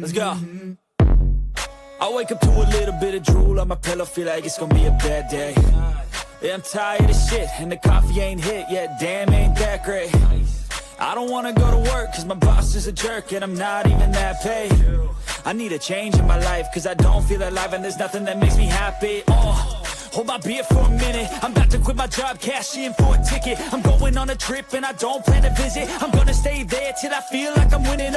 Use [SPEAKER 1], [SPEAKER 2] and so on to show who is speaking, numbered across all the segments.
[SPEAKER 1] Let's go. I wake up to a little bit of drool on my pillow, feel like it's gonna be a bad day. Yeah, I'm tired of shit, and the coffee ain't hit yet, damn, ain't that great. I don't wanna go to work, cause my boss is a jerk, and I'm not even that paid. I need a change in my life, cause I don't feel alive, and there's nothing that makes me happy. Hold my beer for a minute, I'm about to quit my job, cash in for a ticket. I'm going on a trip, and I don't plan to visit. I'm gonna stay there till I feel like I'm winning,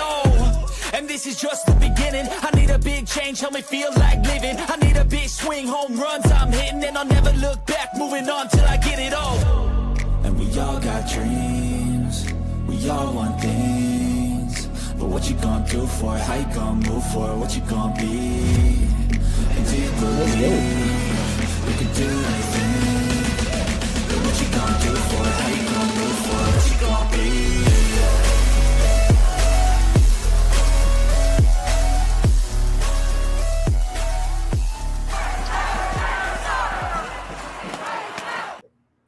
[SPEAKER 1] and this is just the beginning. I need a big change, help me feel like living. I need a big swing, home runs I'm hitting, and I'll never look back, moving on till I get it all. And we all got dreams, we all want things, but what you gonna do for it? How you gonna move for it? What you gonna be? And do you believe you can do anything? But what you gonna do for it? How you gonna move for it? What you gonna be?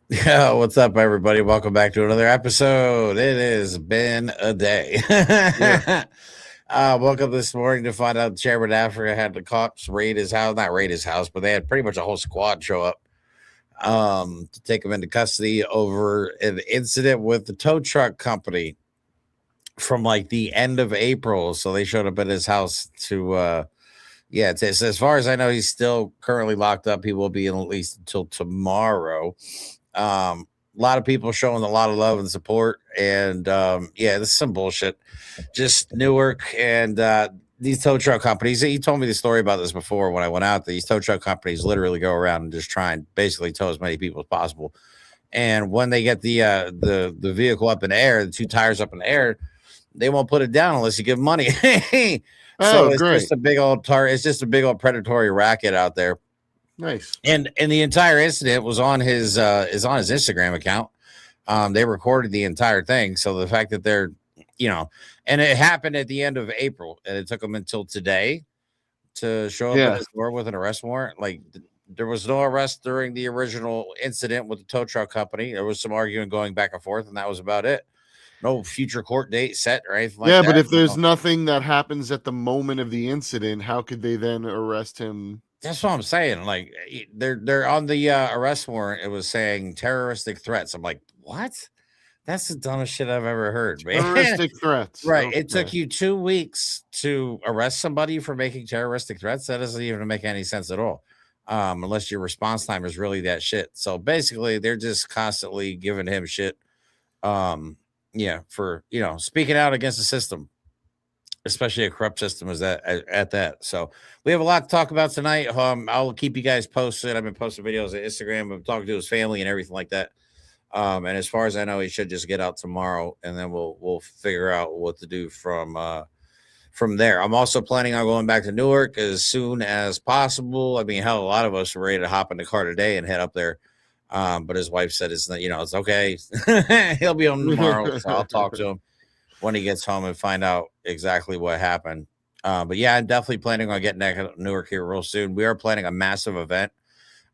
[SPEAKER 2] Yeah, what's up, everybody? Welcome back to another episode. It has been a day. Woke up this morning to find out the chairman of Afrika had the cops raid his house. Not raid his house, but they had pretty much a whole squad show up to take him into custody over an incident with the tow truck company from like the end of April. So they showed up at his house to so as far as I know, he's still currently locked up. He will be in at least until tomorrow. A lot of people showing a lot of love and support, and this is some bullshit. Just Newark and these tow truck companies. He told me the story about this before when I went out. These tow truck companies literally go around and just try and basically tow as many people as possible. And when they get the vehicle up in the air, the two tires up in the air, they won't put it down unless you give them money. So it's great. Just a big old it's just a big old predatory racket out there.
[SPEAKER 3] Nice.
[SPEAKER 2] And the entire incident was on his Instagram account. They recorded the entire thing. So the fact that they're, and it happened at the end of April, and it took them until today to show up at his door with an arrest warrant. Like, there was no arrest during the original incident with the tow truck company. There was some arguing going back and forth, and that was about it. No future court date set or anything like that.
[SPEAKER 3] But if there's nothing that happens at the moment of the incident, how could they then arrest him?
[SPEAKER 2] That's what I'm saying. Like, they're on the arrest warrant. It was saying terroristic threats. I'm like, what? That's the dumbest shit I've ever heard, man.
[SPEAKER 3] Terroristic threats.
[SPEAKER 2] Right. Okay. It took you 2 weeks to arrest somebody for making terroristic threats. That doesn't even make any sense at all. Unless your response time is really that shit. So basically, they're just constantly giving him shit. For speaking out against the system, especially a corrupt system is that at that. So we have a lot to talk about tonight. I'll keep you guys posted. I've been posting videos on Instagram. I'm talking to his family and everything like that. And as far as I know, he should just get out tomorrow, and then we'll figure out what to do from there. I'm also planning on going back to Newark as soon as possible. I mean, hell, a lot of us are ready to hop in the car today and head up there. But his wife said it's okay. He'll be home tomorrow, so I'll talk to him when he gets home and find out exactly what happened. But yeah, I'm definitely planning on getting back to Newark here real soon. We are planning a massive event.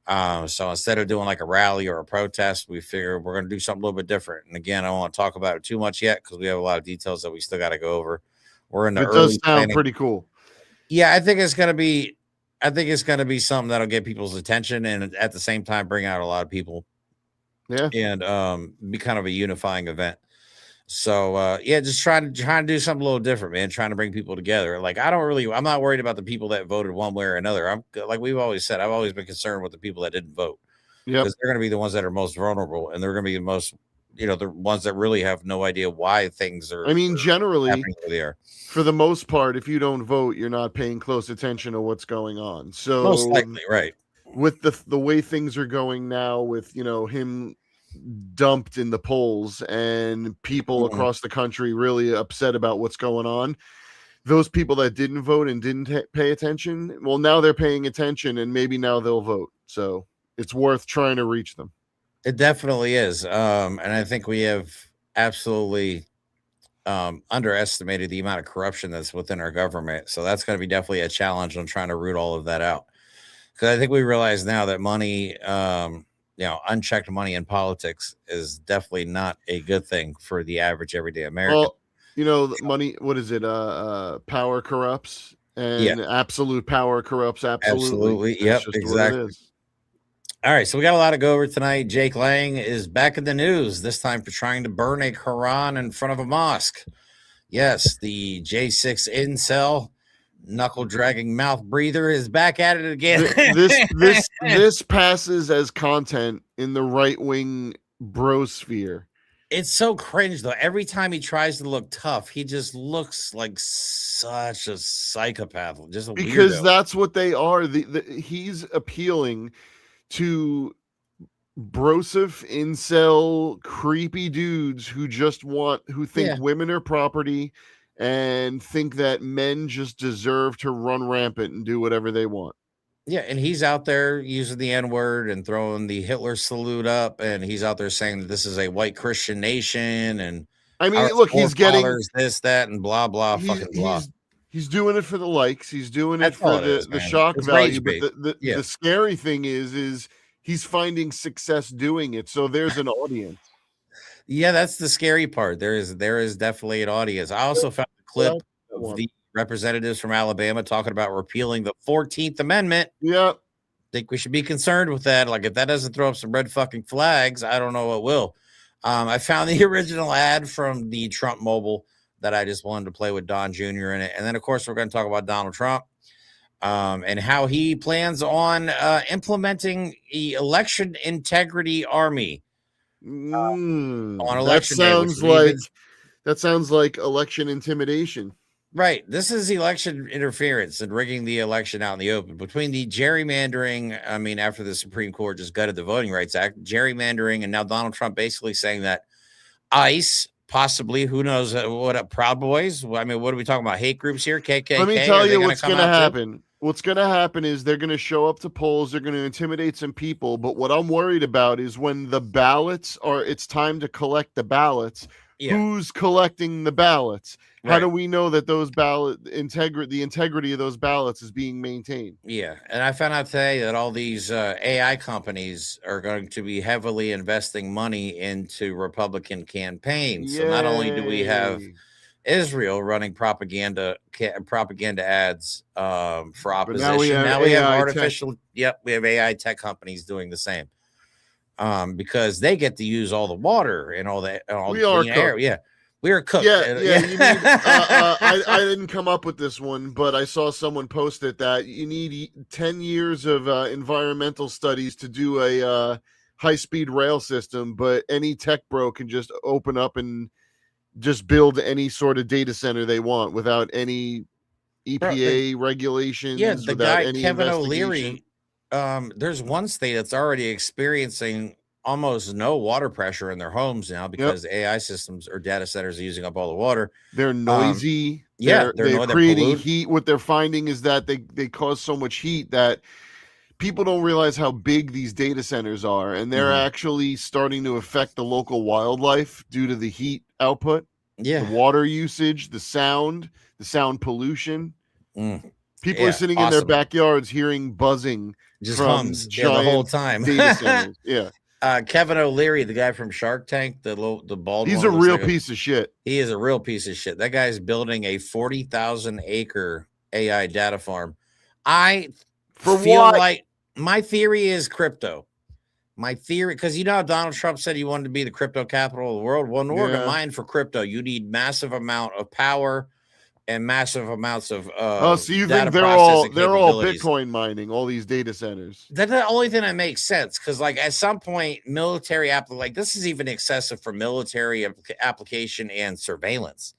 [SPEAKER 2] So instead of doing like a rally or a protest, we figure we're going to do something a little bit different. And again, I don't want to talk about it too much yet because we have a lot of details that we still got to go over. We're in the early
[SPEAKER 3] does sound
[SPEAKER 2] planning.
[SPEAKER 3] Pretty cool.
[SPEAKER 2] Yeah, I think it's going to be something that'll get people's attention and at the same time bring out a lot of people.
[SPEAKER 3] Yeah.
[SPEAKER 2] And be kind of a unifying event. So just trying to do something a little different, man. Trying to bring people together. Like, I'm not worried about the people that voted one way or another. I'm like we've always said, I've always been concerned with the people that didn't vote. Yeah, because they're going to be the ones that are most vulnerable, and they're going to be the most, the ones that really have no idea why things are.
[SPEAKER 3] I mean, generally,
[SPEAKER 2] for
[SPEAKER 3] the most part, if you don't vote, you're not paying close attention to what's going on. So
[SPEAKER 2] most likely, right.
[SPEAKER 3] With the way things are going now, with him dumped in the polls and people across the country really upset about what's going on, those people that didn't vote and didn't pay attention, well, now they're paying attention and maybe now they'll vote. So it's worth trying to reach them.
[SPEAKER 2] It definitely is. And I think we have absolutely underestimated the amount of corruption that's within our government. So that's going to be definitely a challenge on trying to root all of that out. Because I think we realize now that money, unchecked money in politics is definitely not a good thing for the average everyday American.
[SPEAKER 3] Well, money, what is it? Power corrupts. and absolute power corrupts absolutely.
[SPEAKER 2] Absolutely.
[SPEAKER 3] That's
[SPEAKER 2] Yep,
[SPEAKER 3] just what it
[SPEAKER 2] exactly.
[SPEAKER 3] is.
[SPEAKER 2] All right, so we got a lot to go over tonight. Jake Lang is back in the news, this time for trying to burn a Quran in front of a mosque. Yes, the J6 incel, knuckle dragging mouth breather is back at it again.
[SPEAKER 3] This passes as content in the right wing brosphere.
[SPEAKER 2] It's so cringe though. Every time he tries to look tough, he just looks like such a psychopath, just a
[SPEAKER 3] Because
[SPEAKER 2] weirdo.
[SPEAKER 3] that's what they are. He's appealing to brosif incel creepy dudes who think women are property and think that men just deserve to run rampant and do whatever they want.
[SPEAKER 2] Yeah, and he's out there using the N-word and throwing the Hitler salute up, and he's out there saying that this is a white Christian nation, and
[SPEAKER 3] I mean, look, he's getting
[SPEAKER 2] this, that, and blah blah fucking blah.
[SPEAKER 3] He's doing it for the likes. He's doing
[SPEAKER 2] That's
[SPEAKER 3] it for
[SPEAKER 2] the
[SPEAKER 3] shock
[SPEAKER 2] it's
[SPEAKER 3] value. But
[SPEAKER 2] rage-bait.
[SPEAKER 3] the scary thing is he's finding success doing it. So there's an audience.
[SPEAKER 2] Yeah, that's the scary part. There is definitely an audience. I also found a clip of the representatives from Alabama talking about repealing the 14th Amendment.
[SPEAKER 3] Yeah.
[SPEAKER 2] Think we should be concerned with that. Like, if that doesn't throw up some red fucking flags, I don't know what will. I found the original ad from the Trump mobile that I just wanted to play with Don Jr. in it. And then, of course, we're going to talk about Donald Trump and how he plans on implementing the election integrity army. On election day,
[SPEAKER 3] that sounds like election intimidation.
[SPEAKER 2] Right. This is election interference and rigging the election out in the open between the gerrymandering. I mean, after the Supreme Court just gutted the Voting Rights Act, gerrymandering, and now Donald Trump basically saying that ICE, possibly, who knows what, Proud Boys. I mean, what are we talking about? Hate groups here? KKK?
[SPEAKER 3] Let me tell you what's going to happen. What's going to happen is they're going to show up to polls. They're going to intimidate some people. But what I'm worried about is when the ballots it's time to collect the ballots. Yeah. Who's collecting the ballots? Right. How do we know that those the integrity of those ballots is being maintained?
[SPEAKER 2] Yeah. And I found out today that all these AI companies are going to be heavily investing money into Republican campaigns. Yay. So not only do we have Israel running propaganda ads for opposition, now we have artificial tech. Yep, we have AI tech companies doing the same. Because they get to use all the water and all the clean air. Yeah, we are cooked.
[SPEAKER 3] Yeah. You need, I didn't come up with this one, but I saw someone post it that you need 10 years of environmental studies to do a high-speed rail system, but any tech bro can just open up and just build any sort of data center they want without any EPA regulations.
[SPEAKER 2] Yeah, the guy Kevin O'Leary. There's one state that's already experiencing almost no water pressure in their homes now because AI systems or data centers are using up all the water.
[SPEAKER 3] They're noisy. They're creating heat. What they're finding is that they cause so much heat that people don't realize how big these data centers are, and they're actually starting to affect the local wildlife due to the heat output, the water usage, the sound pollution. People are sitting in their backyards hearing buzzing.
[SPEAKER 2] Just hums the whole time.
[SPEAKER 3] Data centers. Yeah.
[SPEAKER 2] Kevin O'Leary, the guy from Shark Tank, the bald.
[SPEAKER 3] He's a real piece of shit.
[SPEAKER 2] He is a real piece of shit. That guy's building a 40,000 acre AI data farm. I feel like my theory is crypto. My theory, because you know how Donald Trump said he wanted to be the crypto capital of the world. Well, in order to mine for crypto, you need massive amount of power and massive amounts of
[SPEAKER 3] so you think they're all Bitcoin mining, all these data centers?
[SPEAKER 2] That's the only thing that makes sense, because like at some point military this is even excessive for military application and surveillance.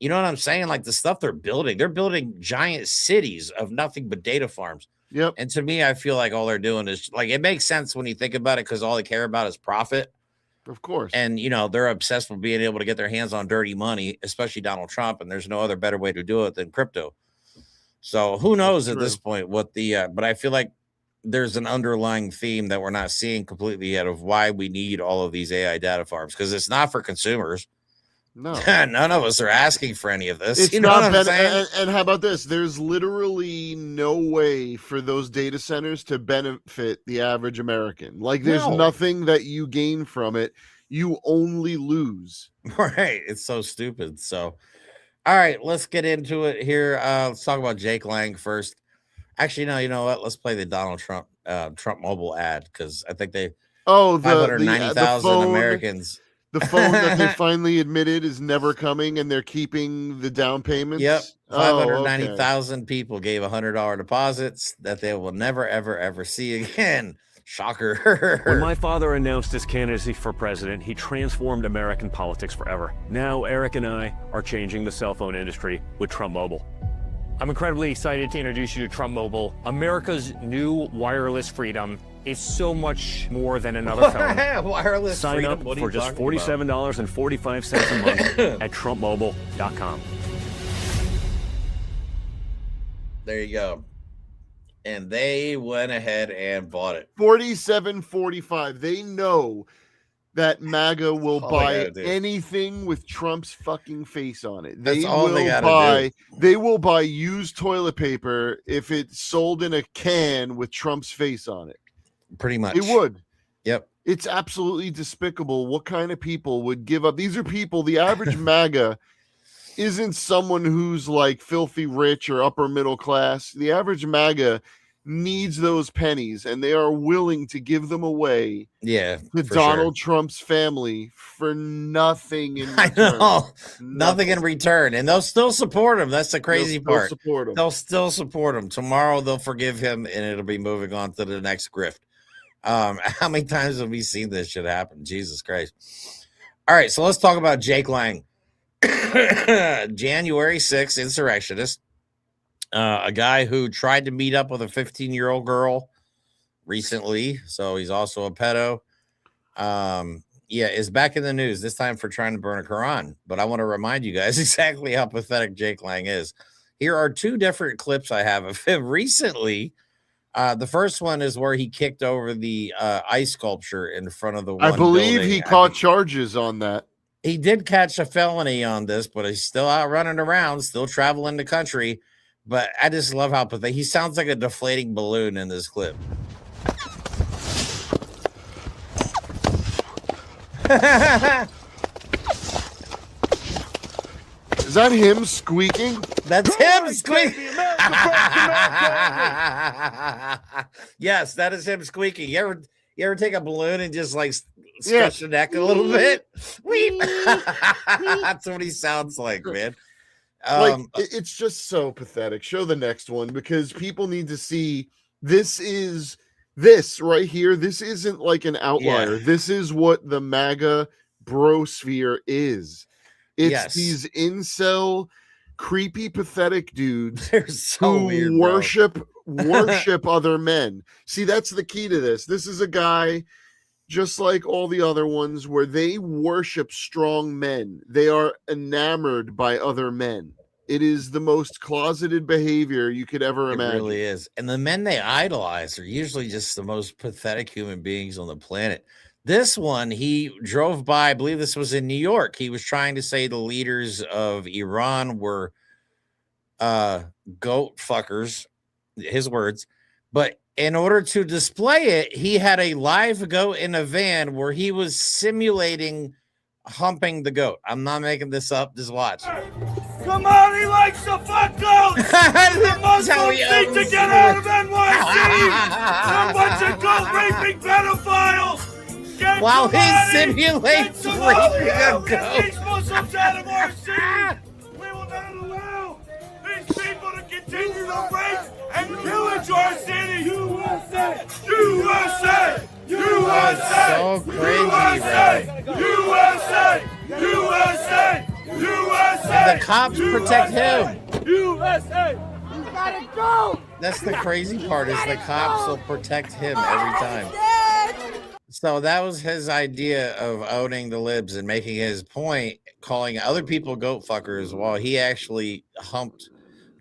[SPEAKER 2] You know what I'm saying? Like the stuff they're building giant cities of nothing but data farms.
[SPEAKER 3] Yep.
[SPEAKER 2] And to me, I feel like all they're doing is like, it makes sense when you think about it, because all they care about is profit.
[SPEAKER 3] Of course.
[SPEAKER 2] And, you know, they're obsessed with being able to get their hands on dirty money, especially Donald Trump. And there's no other better way to do it than crypto. So who knows at this point what but I feel like there's an underlying theme that we're not seeing completely yet of why we need all of these AI data farms, because it's not for consumers.
[SPEAKER 3] No,
[SPEAKER 2] none of us are asking for any of this.
[SPEAKER 3] It's not and how about this? There's literally no way for those data centers to benefit the average American. Like there's nothing that you gain from it. You only lose.
[SPEAKER 2] Right. It's so stupid. So All right, let's get into it here. Let's talk about Jake Lang first. Actually, no, you know what? Let's play the Donald Trump Trump mobile ad because I think they
[SPEAKER 3] Oh, the
[SPEAKER 2] 590,000
[SPEAKER 3] phone.
[SPEAKER 2] Americans.
[SPEAKER 3] The phone that they finally admitted is never coming, and they're keeping the down
[SPEAKER 2] Yep,
[SPEAKER 3] payments. Oh, okay.
[SPEAKER 2] 590,000 people gave $100 deposits that they will never, ever, ever see again. Shocker.
[SPEAKER 4] When my father announced his candidacy for president, he transformed American politics forever. Now, Eric and I are changing the cell phone industry with Trump Mobile. I'm incredibly excited to introduce you to Trump Mobile, America's new wireless freedom. It's so much more than another phone.
[SPEAKER 2] Wireless
[SPEAKER 4] Sign
[SPEAKER 2] freedom?
[SPEAKER 4] up
[SPEAKER 2] What are
[SPEAKER 4] for
[SPEAKER 2] you
[SPEAKER 4] just
[SPEAKER 2] talking about?
[SPEAKER 4] $47.45 a month at TrumpMobile.com.
[SPEAKER 2] There you go. And they went ahead and bought it.
[SPEAKER 3] 47.45. They know that MAGA will
[SPEAKER 2] all they
[SPEAKER 3] buy
[SPEAKER 2] gotta do.
[SPEAKER 3] anything with Trump's fucking face on it.
[SPEAKER 2] That's
[SPEAKER 3] They
[SPEAKER 2] all they
[SPEAKER 3] will
[SPEAKER 2] gotta
[SPEAKER 3] buy. They will buy used toilet paper if it's sold in a can with Trump's face on it.
[SPEAKER 2] Pretty much.
[SPEAKER 3] They would.
[SPEAKER 2] Yep.
[SPEAKER 3] It's absolutely despicable. What kind of people would give up? These are people. The average MAGA isn't someone who's like filthy rich or upper middle class. The average MAGA needs those pennies, and they are willing to give them away
[SPEAKER 2] Yeah.
[SPEAKER 3] to
[SPEAKER 2] for
[SPEAKER 3] Donald Trump's family for nothing in
[SPEAKER 2] I
[SPEAKER 3] return.
[SPEAKER 2] know. Nothing in return. And they'll still support him. That's the crazy
[SPEAKER 3] They'll
[SPEAKER 2] part.
[SPEAKER 3] support him.
[SPEAKER 2] They'll still support him. Tomorrow they'll forgive him and it'll be moving on to the next grift. How many times have we seen this shit happen? Jesus Christ. All right, so let's talk about Jake Lang. January 6th, insurrectionist. A guy who tried to meet up with a 15-year-old girl recently, so he's also a pedo. Is back in the news, this time for trying to burn a Quran. But I want to remind you guys exactly how pathetic Jake Lang is. Here are two different clips I have of him recently. The first one is where he kicked over the ice sculpture in front of the one
[SPEAKER 3] I believe
[SPEAKER 2] building.
[SPEAKER 3] he caught charges on that.
[SPEAKER 2] He did catch a felony on this, but he's still out running around, still traveling the country. But I just love how pathetic. He sounds like a deflating balloon in this clip.
[SPEAKER 3] Is that him squeaking?
[SPEAKER 2] That's him squeaking. Yes, that is him squeaking. You ever take a balloon and just like stretch the neck a little bit? That's what he sounds like, man.
[SPEAKER 3] It's just so pathetic. Show the next one, because people need to see this right here. This isn't like an outlier.
[SPEAKER 2] Yeah.
[SPEAKER 3] This is what the MAGA brosphere is. It's these incel, creepy, pathetic dudes
[SPEAKER 2] They're so
[SPEAKER 3] who
[SPEAKER 2] weird,
[SPEAKER 3] worship other men. See, that's the key to this. This is a guy just like all the other ones where they worship strong men. They are enamored by other men. It is the most closeted behavior you could ever imagine.
[SPEAKER 2] It really is. And the men they idolize are usually just the most pathetic human beings on the planet. This one, he drove by, I believe this was in New York. He was trying to say the leaders of Iran were goat fuckers, his words. But in order to display it, he had a live goat in a van where he was simulating humping the goat. I'm not making this up. Just watch.
[SPEAKER 5] Come on, he likes to fuck goats! The Muslims need to get out of NYC! They're a bunch of goat raping pedophiles! Get
[SPEAKER 2] While he
[SPEAKER 5] somebody!
[SPEAKER 2] simulates
[SPEAKER 5] Get
[SPEAKER 2] raping a
[SPEAKER 5] Get
[SPEAKER 2] goat.
[SPEAKER 5] these Muslims out of our city! We will not allow these people to continue to rape and pillage our city! USA! USA! USA!
[SPEAKER 2] So crazy, bro.
[SPEAKER 5] USA! USA! USA!
[SPEAKER 2] The cops protect him.
[SPEAKER 5] USA! You gotta go!
[SPEAKER 2] That's the crazy part, is the cops will protect him every time. So that was his idea of owning the libs and making his point, calling other people goat fuckers while he actually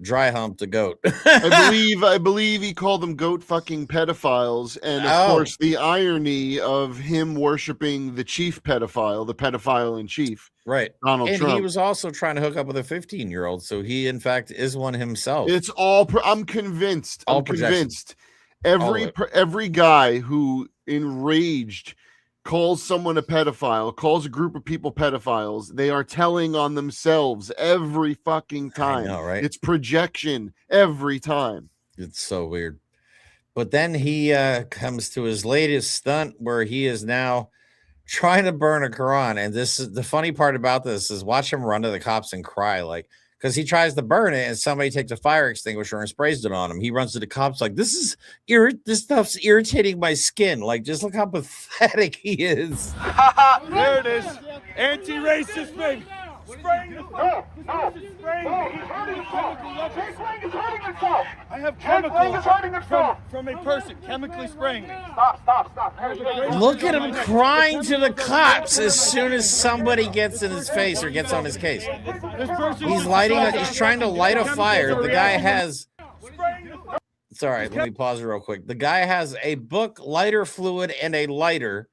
[SPEAKER 2] dry humped a goat.
[SPEAKER 3] I believe he called them goat fucking pedophiles, and of course the irony of him worshiping the chief pedophile, the pedophile in chief,
[SPEAKER 2] Right.
[SPEAKER 3] Donald
[SPEAKER 2] And
[SPEAKER 3] Trump.
[SPEAKER 2] he was also trying to hook up with a 15-year-old, so he in fact is one himself.
[SPEAKER 3] It's all. I'm convinced.
[SPEAKER 2] All
[SPEAKER 3] I'm
[SPEAKER 2] projection.
[SPEAKER 3] convinced.
[SPEAKER 2] All of it.
[SPEAKER 3] Every guy who enraged calls someone a pedophile, calls a group of people pedophiles, they are telling on themselves every fucking time.
[SPEAKER 2] I know, right?
[SPEAKER 3] It's projection every time.
[SPEAKER 2] It's so weird. But then he comes to his latest stunt where he is now trying to burn a Quran. And this is the funny part about this is watch him run to the cops and cry, like, because he tries to burn it and somebody takes a fire extinguisher and sprays it on him. He runs to the cops like, this stuff's irritating my skin. Like, just look how pathetic he is.
[SPEAKER 5] There it is. Anti-racist, baby. Spraying the
[SPEAKER 6] No.
[SPEAKER 5] I have
[SPEAKER 6] Chemicals
[SPEAKER 5] chemicals from a person chemically spraying me.
[SPEAKER 6] Stop.
[SPEAKER 2] Look at him crying to the cops as soon as somebody gets in his face or gets on his case. He's trying to light a fire. The guy has, it's all right, let me pause real quick. The guy has a book, lighter fluid, and a lighter,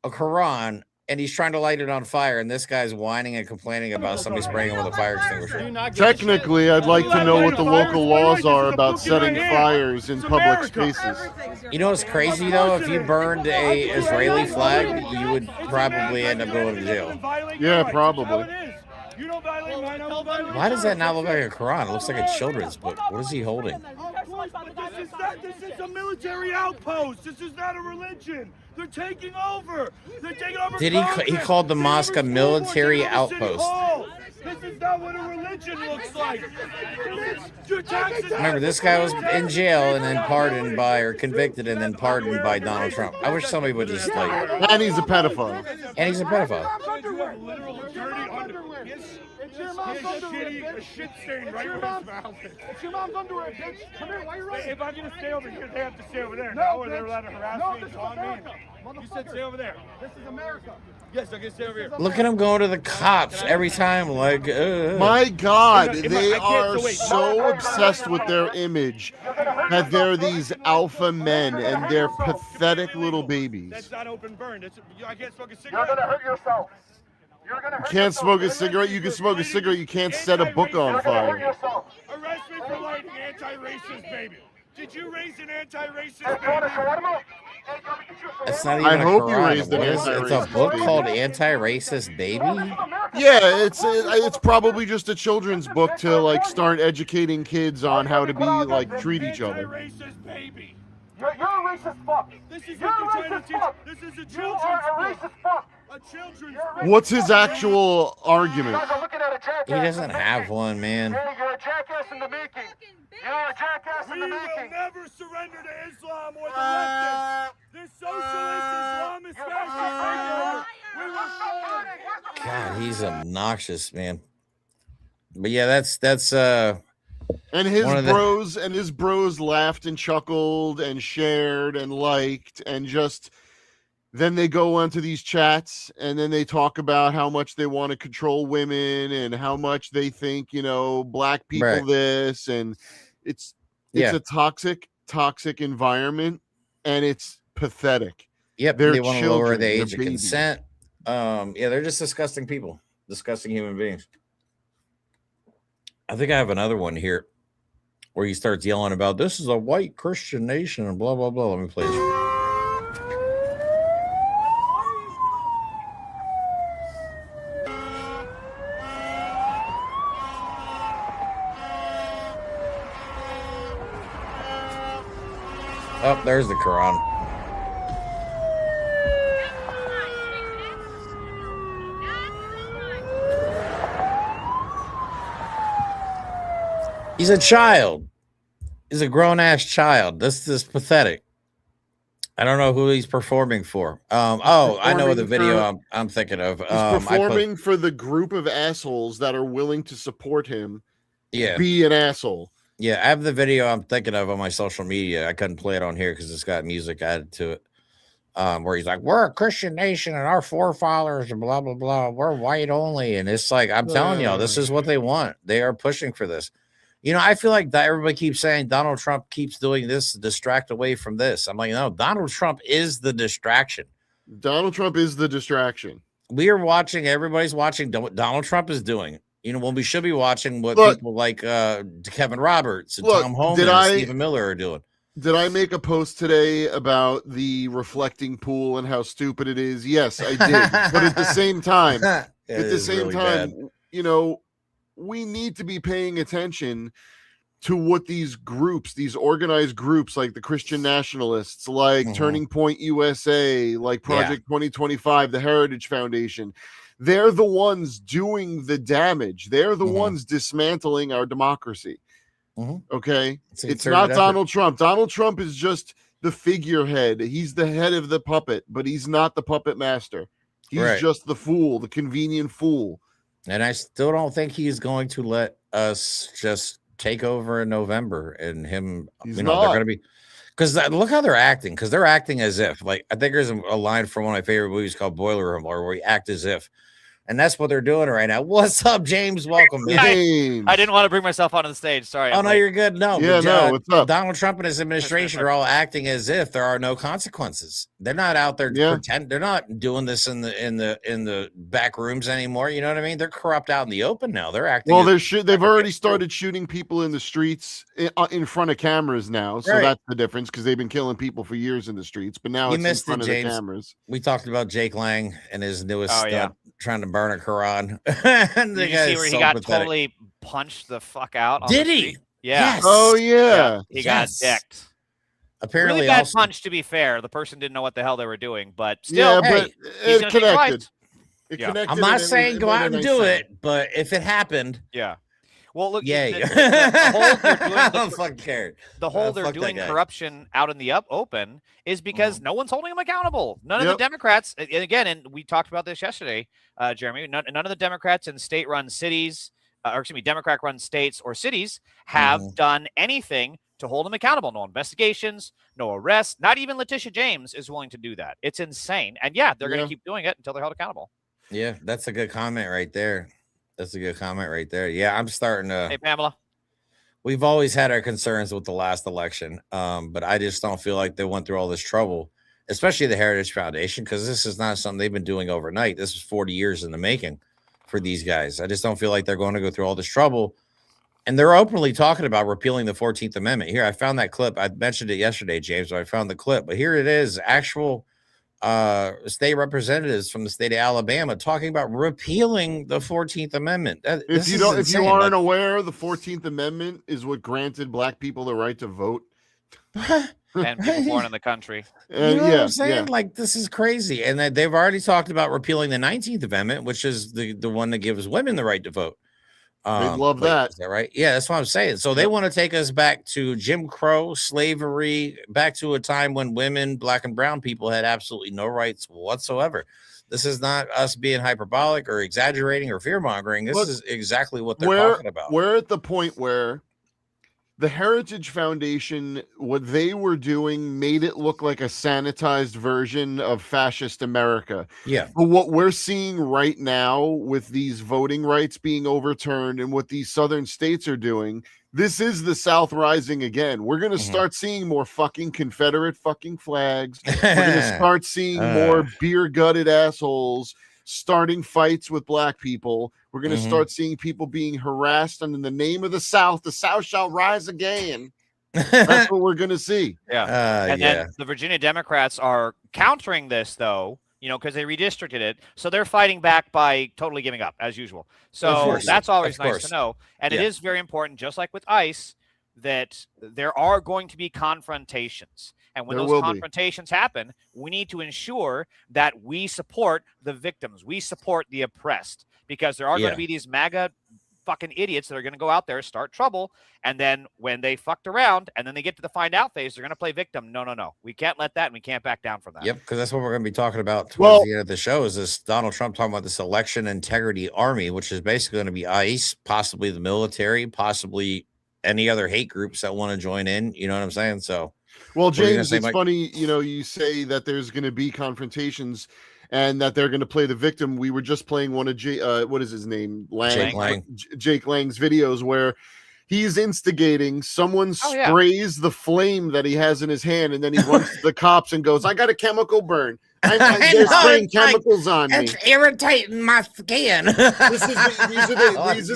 [SPEAKER 2] a Quran, and he's trying to light it on fire, and this guy's whining and complaining about somebody spraying him with a fire extinguisher.
[SPEAKER 3] Technically, I'd like to know what the local laws are about setting fires in public spaces.
[SPEAKER 2] You know what's crazy, though? If you burned a Israeli flag, you would probably end up going to jail.
[SPEAKER 3] Yeah, probably.
[SPEAKER 2] Why does that not look like a Quran? It looks like a children's book. What is he holding?
[SPEAKER 5] This is a military outpost. This is not a religion. They're taking over.
[SPEAKER 2] Did he called the mosque a military outpost?
[SPEAKER 5] This is not what a religion looks like.
[SPEAKER 2] Remember, this guy was in jail and then pardoned by, or convicted and then pardoned by Donald Trump. I wish somebody would just like.
[SPEAKER 3] And he's a pedophile.
[SPEAKER 2] And he's a pedophile.
[SPEAKER 5] A shit stain right in his mouth.
[SPEAKER 6] It's your mom's underwear, bitch. Come here, why are you running?
[SPEAKER 5] If I'm gonna stay over here, they have to stay over there. No, or they're allowed to harass me
[SPEAKER 6] this
[SPEAKER 5] and
[SPEAKER 6] is
[SPEAKER 5] taunt me.
[SPEAKER 6] America.
[SPEAKER 5] You said stay over there.
[SPEAKER 6] This is America.
[SPEAKER 5] Yes, I can stay over here.
[SPEAKER 2] Look at him going to the cops every time, like.
[SPEAKER 3] My God,
[SPEAKER 5] I
[SPEAKER 3] they
[SPEAKER 5] can't-
[SPEAKER 3] are
[SPEAKER 5] so wait.
[SPEAKER 3] so obsessed with their image that they're these alpha men and they're pathetic little babies.
[SPEAKER 5] That's not open burn. I can't smoke a
[SPEAKER 6] You're
[SPEAKER 5] cigarette.
[SPEAKER 6] gonna hurt yourself. You're gonna hurt
[SPEAKER 3] Can't
[SPEAKER 6] yourself.
[SPEAKER 3] smoke a cigarette. You can smoke a cigarette. You can't set a book on
[SPEAKER 6] You're gonna hurt
[SPEAKER 3] fire.
[SPEAKER 6] yourself.
[SPEAKER 5] Arrest me for lighting anti-racist, baby. Did you raise an anti-racist
[SPEAKER 6] Hey, you want a
[SPEAKER 5] baby?
[SPEAKER 6] shawarma? Hey, let me get you a
[SPEAKER 2] It's
[SPEAKER 6] shawarma.
[SPEAKER 2] not even
[SPEAKER 3] I
[SPEAKER 2] a
[SPEAKER 3] hope you
[SPEAKER 2] Quran.
[SPEAKER 3] raised an
[SPEAKER 2] What is it? It's a
[SPEAKER 3] anti-racist
[SPEAKER 2] book
[SPEAKER 3] baby.
[SPEAKER 2] called Anti-Racist Baby?
[SPEAKER 3] Yeah, it's probably just a children's book to like start educating kids on how to be like treat each other.
[SPEAKER 5] Anti-racist baby.
[SPEAKER 6] You're a racist fuck.
[SPEAKER 5] This is
[SPEAKER 6] You're
[SPEAKER 5] what
[SPEAKER 6] a
[SPEAKER 5] they're trying
[SPEAKER 6] racist
[SPEAKER 5] to teach.
[SPEAKER 6] fuck.
[SPEAKER 5] This is a
[SPEAKER 6] You
[SPEAKER 5] children's
[SPEAKER 6] are a
[SPEAKER 5] book.
[SPEAKER 6] racist fuck.
[SPEAKER 5] A children's
[SPEAKER 6] You're a
[SPEAKER 5] book.
[SPEAKER 6] racist
[SPEAKER 3] What's his
[SPEAKER 6] fuck.
[SPEAKER 3] actual
[SPEAKER 6] You
[SPEAKER 3] argument?
[SPEAKER 6] guys are looking at a jackass.
[SPEAKER 2] He doesn't have one, man.
[SPEAKER 6] Hey, you're a jackass in the making. You're a jackass
[SPEAKER 5] We
[SPEAKER 6] in the
[SPEAKER 5] will
[SPEAKER 6] making.
[SPEAKER 5] never surrender to Islam or the leftists. This socialist Islamist fascist. We will never.
[SPEAKER 2] God, he's obnoxious, man. But yeah, that's
[SPEAKER 3] And his
[SPEAKER 2] One of the-
[SPEAKER 3] bros laughed and chuckled and shared and liked and just then they go onto these chats and then they talk about how much they want to control women and how much they think, black people
[SPEAKER 2] Right.
[SPEAKER 3] this, and it's
[SPEAKER 2] Yeah.
[SPEAKER 3] a toxic environment and it's pathetic.
[SPEAKER 2] Yep,
[SPEAKER 3] They're
[SPEAKER 2] they want to lower
[SPEAKER 3] children,
[SPEAKER 2] the
[SPEAKER 3] they're
[SPEAKER 2] age of
[SPEAKER 3] babies.
[SPEAKER 2] consent. Yeah, they're just disgusting people, disgusting human beings. I think I have another one here where he starts yelling about this is a white Christian nation and blah blah blah. Let me play this. Oh, there's the Quran. He's a child. He's a grown-ass child. This is pathetic. I don't know who he's performing for. I know the video I'm thinking of.
[SPEAKER 3] He's performing for the group of assholes that are willing to support him.
[SPEAKER 2] Yeah.
[SPEAKER 3] Be an asshole.
[SPEAKER 2] Yeah, I have the video I'm thinking of on my social media. I couldn't play it on here because it's got music added to it. Where he's like, we're a Christian nation and our forefathers and blah, blah, blah. We're white only. And it's like, I'm telling y'all, this is what they want. They are pushing for this. I feel like that everybody keeps saying Donald Trump keeps doing this to distract away from this. I'm like, no, Donald Trump is the distraction.
[SPEAKER 3] Donald Trump is the distraction.
[SPEAKER 2] We are watching, everybody's watching what Donald Trump is doing. When we should be watching what people like Kevin Roberts and Tom Homan and Stephen Miller are doing.
[SPEAKER 3] Did I make a post today about the reflecting pool and how stupid it is? Yes, I did. But at the same time, you know, we need to be paying attention to what these groups, these organized groups like the Christian Nationalists, like Turning Point USA, like Project 2025, the Heritage Foundation, they're the ones doing the damage. They're the ones dismantling our democracy. Okay? It's not Donald Trump. Donald Trump is just the figurehead. He's the head of the puppet, but he's not the puppet master. He's just the fool, the convenient fool.
[SPEAKER 2] And I still don't think he's going to let us just take over in November. And him, they're going to be, because look how they're acting. Because they're acting as if, like, I think there's a line from one of my favorite movies called Boiler Room, where we act as if. And that's what they're doing right now. What's up, James? Welcome, man.
[SPEAKER 7] I didn't want to bring myself onto the stage. Sorry.
[SPEAKER 2] Oh, no, you're good. No.
[SPEAKER 3] What's up?
[SPEAKER 2] Donald Trump and his administration are all acting as if there are no consequences. They're not out there to pretend. They're not doing this in the back rooms anymore. You know what I mean? They're corrupt out in the open now. They're acting.
[SPEAKER 3] Well, they've already started shooting people in the streets in front of cameras now. So that's the difference, because they've been killing people for years in the streets. But now it's in front of the cameras.
[SPEAKER 2] We talked about Jake Lang and his newest stunt, trying to burn a Quran.
[SPEAKER 7] Did you see where he got totally punched the fuck out?
[SPEAKER 2] Did he?
[SPEAKER 7] Yeah.
[SPEAKER 2] Yes.
[SPEAKER 3] Oh yeah.
[SPEAKER 7] He got decked.
[SPEAKER 2] Apparently,
[SPEAKER 7] really bad punch. To be fair, the person didn't know what the hell they were doing, but still,
[SPEAKER 3] it connected.
[SPEAKER 7] It connected.
[SPEAKER 2] I'm not saying go out and do it, but if it happened,
[SPEAKER 7] well, look,
[SPEAKER 2] the
[SPEAKER 7] whole they're doing corruption out in the open is because no one's holding them accountable. None of the Democrats, and again, and we talked about this yesterday, Jeremy, none of the Democrats in state-run cities, Democrat-run states or cities have done anything to hold them accountable. No investigations, no arrests. Not even Letitia James is willing to do that. It's insane. And they're going to keep doing it until they're held accountable.
[SPEAKER 2] Yeah, that's a good comment right there. Yeah, I'm starting to.
[SPEAKER 7] Hey, Pamela.
[SPEAKER 2] We've always had our concerns with the last election, but I just don't feel like they went through all this trouble, especially the Heritage Foundation, because this is not something they've been doing overnight. This is 40 years in the making for these guys. I just don't feel like they're going to go through all this trouble. And they're openly talking about repealing the 14th Amendment. Here, I found that clip. I mentioned it yesterday, James, but I found the clip. But here it is, actual state representatives from the state of Alabama talking about repealing the 14th Amendment.
[SPEAKER 3] If you aren't aware, the 14th Amendment is what granted black people the right to vote.
[SPEAKER 7] And people born in the country.
[SPEAKER 2] You know what I'm saying? Like, this is crazy. And they've already talked about repealing the 19th Amendment, which is the one that gives women the right to vote.
[SPEAKER 3] They love that.
[SPEAKER 2] Is that right? Yeah, that's what I'm saying. So they want to take us back to Jim Crow, slavery, back to a time when women, black and brown people had absolutely no rights whatsoever. This is not us being hyperbolic or exaggerating or fear-mongering. This is exactly what they're talking about.
[SPEAKER 3] We're at the point where the Heritage Foundation, what they were doing made it look like a sanitized version of fascist America.
[SPEAKER 2] Yeah.
[SPEAKER 3] But what we're seeing right now with these voting rights being overturned and what these southern states are doing, this is the South rising again. We're going to start seeing more fucking Confederate fucking flags. We're going to start seeing more beer-gutted assholes starting fights with black people. We're going to start seeing people being harassed, and in the name of the South shall rise again. That's what we're going to see.
[SPEAKER 7] And then the Virginia Democrats are countering this, though, because they redistricted it. So they're fighting back by totally giving up, as usual. So that's always nice to know. And it is very important, just like with ICE, that there are going to be confrontations. And when those confrontations happen, we need to ensure that we support the victims. We support the oppressed, because there are going to be these MAGA fucking idiots that are going to go out there, start trouble. And then when they fucked around and then they get to the find out phase, they're going to play victim. No. We can't let that, and we can't back down from that.
[SPEAKER 2] Yep. Because that's what we're going to be talking about towards the end of the show, is this Donald Trump talking about this election integrity army, which is basically going to be ICE, possibly the military, possibly any other hate groups that want to join in. You know what I'm saying? So,
[SPEAKER 3] well, James, it's funny, you say that there's going to be confrontations and that they're going to play the victim. We were just playing one of what is his name?
[SPEAKER 2] Jake Lang.
[SPEAKER 3] Jake Lang's videos where He's instigating. Someone
[SPEAKER 7] Oh,
[SPEAKER 3] sprays the flame that he has in his hand, and then he runs to the cops and goes, "I got a chemical burn. They're spraying chemicals on me.
[SPEAKER 2] It's irritating my skin."
[SPEAKER 3] These are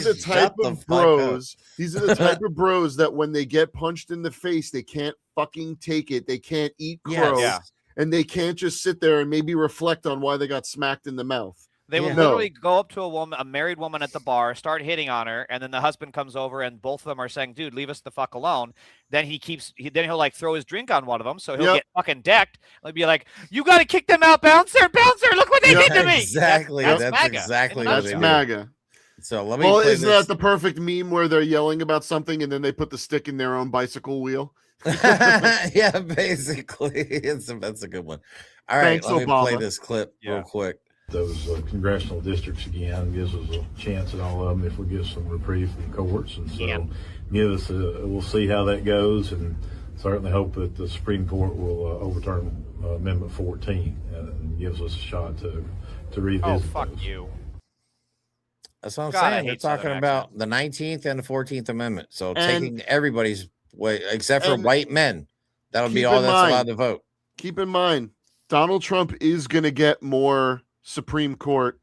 [SPEAKER 3] the type of bros. These are the type of bros that when they get punched in the face, they can't fucking take it. They can't eat crow, and they can't just sit there and maybe reflect on why they got smacked in the mouth.
[SPEAKER 7] They would literally go up to a married woman at the bar, start hitting on her, and then the husband comes over, and both of them are saying, "Dude, leave us the fuck alone." Then he'll like throw his drink on one of them, so he'll get fucking decked. He'll be like, "You got to kick them out, bouncer! Look what they did to me!"
[SPEAKER 2] Exactly. That's
[SPEAKER 7] MAGA.
[SPEAKER 2] exactly
[SPEAKER 3] what
[SPEAKER 2] they do.
[SPEAKER 3] MAGA.
[SPEAKER 2] So let me.
[SPEAKER 3] Well, isn't that the perfect meme where they're yelling about something and then they put the stick in their own bicycle wheel?
[SPEAKER 2] Yeah, basically, that's a good one. All right, let me play this clip real quick.
[SPEAKER 8] Those congressional districts again gives us a chance at all of them if we get some reprieve from courts, and so we'll see how that goes, and certainly hope that the Supreme Court will overturn Amendment 14 and gives us a shot to revisit.
[SPEAKER 7] Oh, fuck you.
[SPEAKER 2] That's what I'm saying. They're talking about the 19th and the 14th Amendment, so taking everybody's way except for white men. That'll be all that's allowed to vote.
[SPEAKER 3] Keep in mind, Donald Trump is going to get more Supreme Court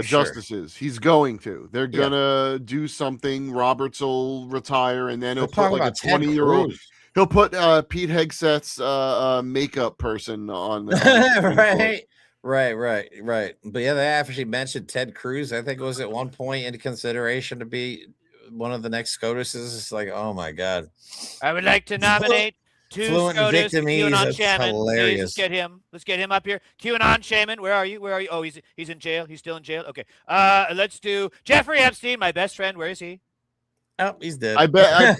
[SPEAKER 3] justices. He's going to. They're gonna do something. Roberts will retire, and then he'll put like a 20-year-old. He'll put Pete Hegseth's makeup person on.
[SPEAKER 2] Right. But yeah, they actually mentioned Ted Cruz. I think it was at one point into consideration to be one of the next SCOTUS's. It's like, oh my god.
[SPEAKER 7] I would like to nominate.
[SPEAKER 2] Fluent Vietnamese,
[SPEAKER 7] Shaman.
[SPEAKER 2] hilarious.
[SPEAKER 7] Let's get him up here. QAnon Shaman, where are you? Oh, he's in jail. He's still in jail. Okay. Let's do Jeffrey Epstein, my best friend. Where is he?
[SPEAKER 2] Oh, he's dead.
[SPEAKER 3] I bet.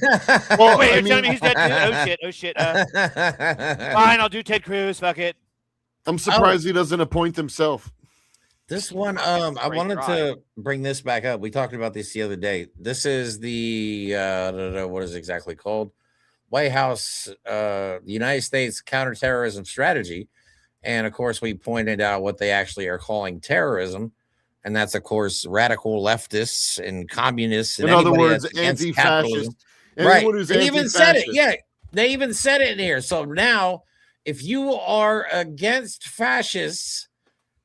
[SPEAKER 7] Wait, you're telling me he's dead too? Oh shit. Fine, I'll do Ted Cruz. Fuck it.
[SPEAKER 3] I'm surprised he doesn't appoint himself.
[SPEAKER 2] This one, I wanted to bring this back up. We talked about this the other day. This is the I don't know what is it exactly called. White House, the United States counterterrorism strategy. And of course, we pointed out what they actually are calling terrorism. And that's, of course, radical leftists and communists. And
[SPEAKER 3] in other words, anti-fascist.
[SPEAKER 2] Right. They even said it. Yeah. They even said it in here. So now, if you are against fascists,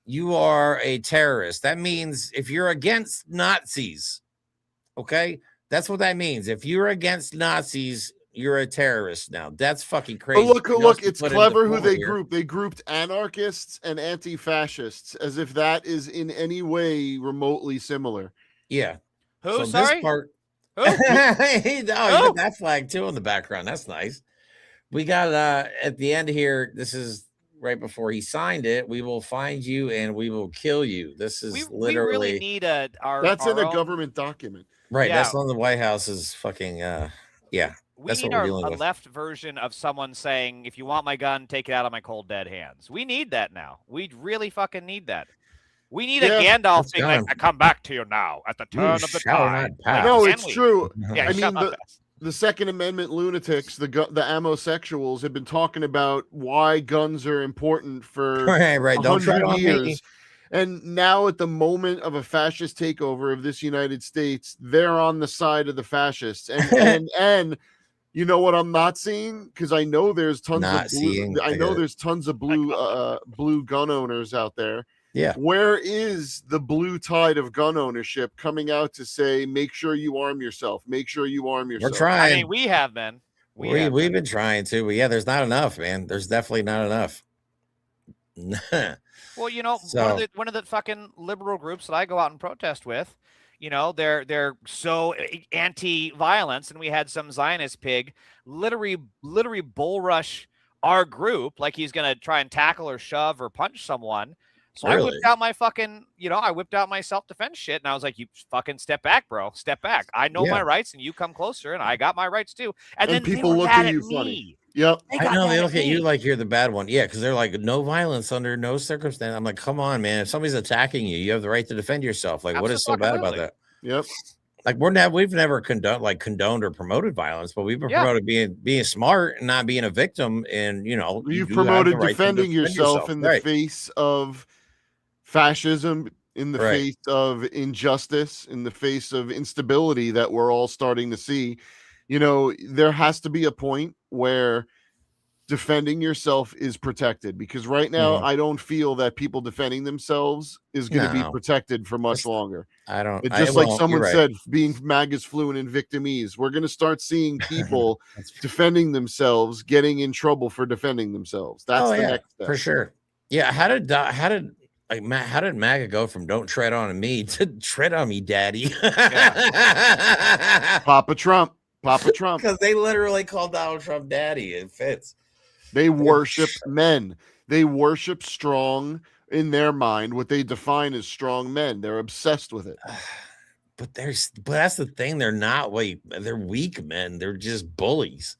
[SPEAKER 2] you are a terrorist. That means if you're against Nazis, okay, that's what that means. If you're against Nazis, you're a terrorist now. That's fucking crazy.
[SPEAKER 3] But look, it's clever who they grouped. They grouped anarchists and anti-fascists as if that is in any way remotely similar.
[SPEAKER 2] Yeah.
[SPEAKER 7] Who? So sorry?
[SPEAKER 2] Who? You got that flag too in the background. That's nice. We got at the end here, this is right before he signed it. We will find you and we will kill you. This is literally. We
[SPEAKER 7] really need
[SPEAKER 3] that's in a government document.
[SPEAKER 2] Right. Yeah. That's on the White House's fucking yeah.
[SPEAKER 7] We need a left version of someone saying, if you want my gun, take it out of my cold, dead hands. We need that now. We really fucking need that. We need a Gandalf thing like, I come back to you now at the turn of the tide.
[SPEAKER 3] No, it's true.
[SPEAKER 7] Yeah,
[SPEAKER 3] I mean, the Second Amendment lunatics, the amosexuals have been talking about why guns are important for 100 years. And now at the moment of a fascist takeover of this United States, they're on the side of the fascists. And you know what I'm not seeing? Because I know there's tons there's tons of blue gun owners out there.
[SPEAKER 2] Yeah.
[SPEAKER 3] Where is the blue tide of gun ownership coming out to say, make sure you arm yourself? Make sure you arm yourself.
[SPEAKER 2] We're trying.
[SPEAKER 7] I mean, we have been.
[SPEAKER 2] We've been trying to, but yeah, there's not enough, man. There's definitely not enough.
[SPEAKER 7] Well, you know, one of the fucking liberal groups that I go out and protest with, you know, they're so anti-violence, and we had some Zionist pig literally bull rush our group like he's gonna try and tackle or shove or punch someone. So I whipped out my fucking, I whipped out my self-defense shit, and I was like, you fucking step back, bro. Step back. I know my rights, and you come closer, and I got my rights too. And then
[SPEAKER 3] people look at you funny. Yep.
[SPEAKER 2] I know they look at you like you're the bad one. Yeah, because they're like, no violence under no circumstance. I'm like, come on, man. If somebody's attacking you, you have the right to defend yourself. Like, what is so bad about that?
[SPEAKER 3] Yep.
[SPEAKER 2] Like we've never condoned or promoted violence, but we've promoted being smart and not being a victim. And
[SPEAKER 3] you've promoted defending yourself in the face of fascism, in the face of injustice, in the face of instability that we're all starting to see. You know, there has to be a point where defending yourself is protected, because right now I don't feel that people defending themselves is going to be protected for much longer.
[SPEAKER 2] I don't.
[SPEAKER 3] Just like someone said, being MAGA's fluent in victimese, we're going to start seeing people defending themselves getting in trouble for defending themselves. That's the next step.
[SPEAKER 2] For sure. Yeah. How did MAGA go from "don't tread on me" to "tread on me, daddy"?
[SPEAKER 3] Papa Trump,
[SPEAKER 2] because they literally called Donald Trump daddy. It fits.
[SPEAKER 3] They worship men. They worship strong, in their mind, what they define as strong men. They're obsessed with it.
[SPEAKER 2] But that's the thing. They're not they're weak men. They're just bullies.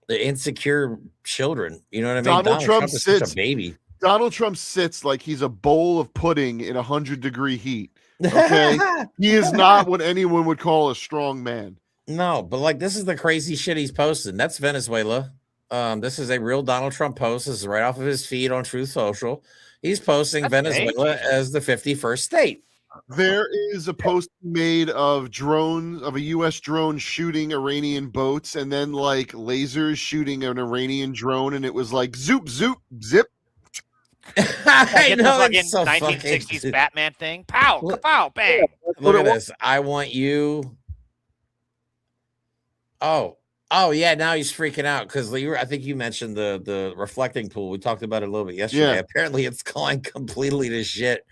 [SPEAKER 2] They're insecure children. You know what I mean?
[SPEAKER 3] Donald Trump
[SPEAKER 2] is
[SPEAKER 3] sits
[SPEAKER 2] such a baby.
[SPEAKER 3] Donald Trump sits like he's a bowl of pudding in 100-degree heat. Okay. He is not what anyone would call a strong man.
[SPEAKER 2] No, but like, this is the crazy shit he's posting. That's Venezuela. This is a real Donald Trump post. This is right off of his feed on Truth Social. He's posting Venezuela as the 51st state.
[SPEAKER 3] There is a post made of drones, of a U.S. drone shooting Iranian boats, and then like lasers shooting an Iranian drone, and it was like zoop, zoop, zip.
[SPEAKER 2] I know,
[SPEAKER 7] it's so 1960s Batman thing. Pow, kapow, bang.
[SPEAKER 2] Look at this. I want you. Oh yeah, now he's freaking out because I think you mentioned the reflecting pool. We talked about it a little bit yesterday. Yeah. Apparently, it's going completely to shit.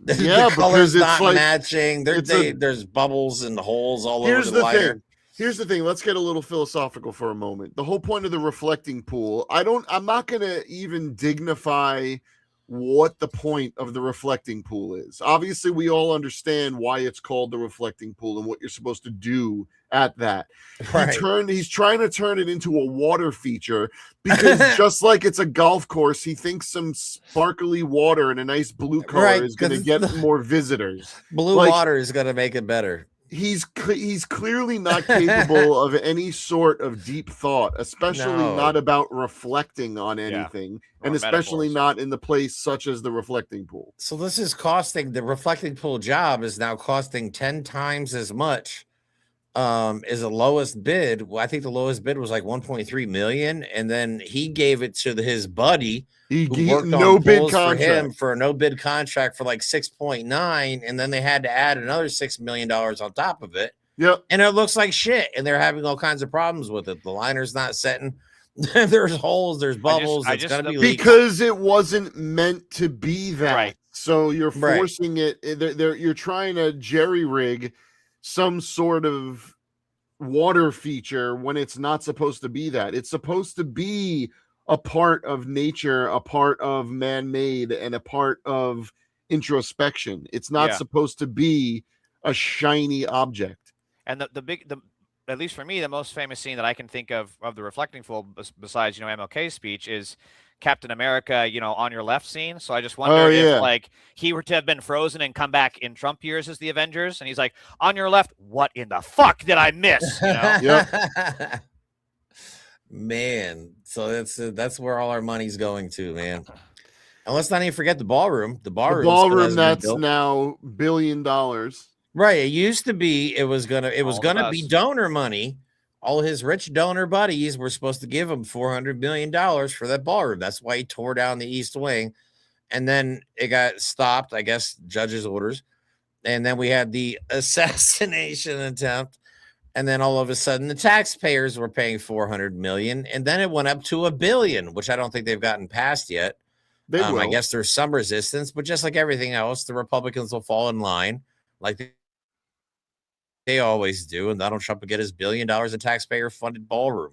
[SPEAKER 2] The color's not matching. There's bubbles and holes all over the lighter.
[SPEAKER 3] Here's the thing. Let's get a little philosophical for a moment. The whole point of the reflecting pool, I'm not going to even dignify what the point of the reflecting pool is. Obviously, we all understand why it's called the reflecting pool and what you're supposed to do at that. Right. He's trying to turn it into a water feature because just like it's a golf course, he thinks some sparkly water and a nice blue color is going to get more visitors.
[SPEAKER 2] Blue water is going to make it better.
[SPEAKER 3] He's clearly not capable of any sort of deep thought, especially not about reflecting on anything, and especially not in the place such as the reflecting pool.
[SPEAKER 2] So this is costing, the reflecting pool job is now costing 10 times as much is the lowest bid. Well, I think the lowest bid was like 1.3 million, and then he gave it to his buddy.
[SPEAKER 3] He worked no bid contract
[SPEAKER 2] for him for a no bid contract for like 6.9, and then they had to add another $6 million on top of it.
[SPEAKER 3] Yep.
[SPEAKER 2] And it looks like shit, and they're having all kinds of problems with it. The liner's not setting. There's holes, there's bubbles. It's gonna be
[SPEAKER 3] because it wasn't meant to be that. Right. So you're forcing it. You're trying to jerry rig some sort of water feature when it's not supposed to be that. It's supposed to be a part of nature, a part of man-made, and a part of introspection. It's not supposed to be a shiny object.
[SPEAKER 7] And the at least for me, the most famous scene that I can think of the reflecting pool, besides MLK's speech, is Captain America, on your left scene. So I just wonder if like he were to have been frozen and come back in Trump years as the Avengers, and he's like, on your left, what in the fuck did I miss?
[SPEAKER 3] Yep.
[SPEAKER 2] Man, so that's where all our money's going to, man. And let's not even forget the ballroom. The ballroom
[SPEAKER 3] that's now $1 billion.
[SPEAKER 2] Right. It used to be. It was gonna be donor money. All his rich donor buddies were supposed to give him $400 million for that ballroom. That's why he tore down the East Wing, and then it got stopped. I guess judge's orders, and then we had the assassination attempt. And then all of a sudden, the taxpayers were paying $400 million, and then it went up to $1 billion, which I don't think they've gotten past yet. I guess there's some resistance, but just like everything else, the Republicans will fall in line, like they always do, and Donald Trump will get his $1 billion in taxpayer-funded ballroom.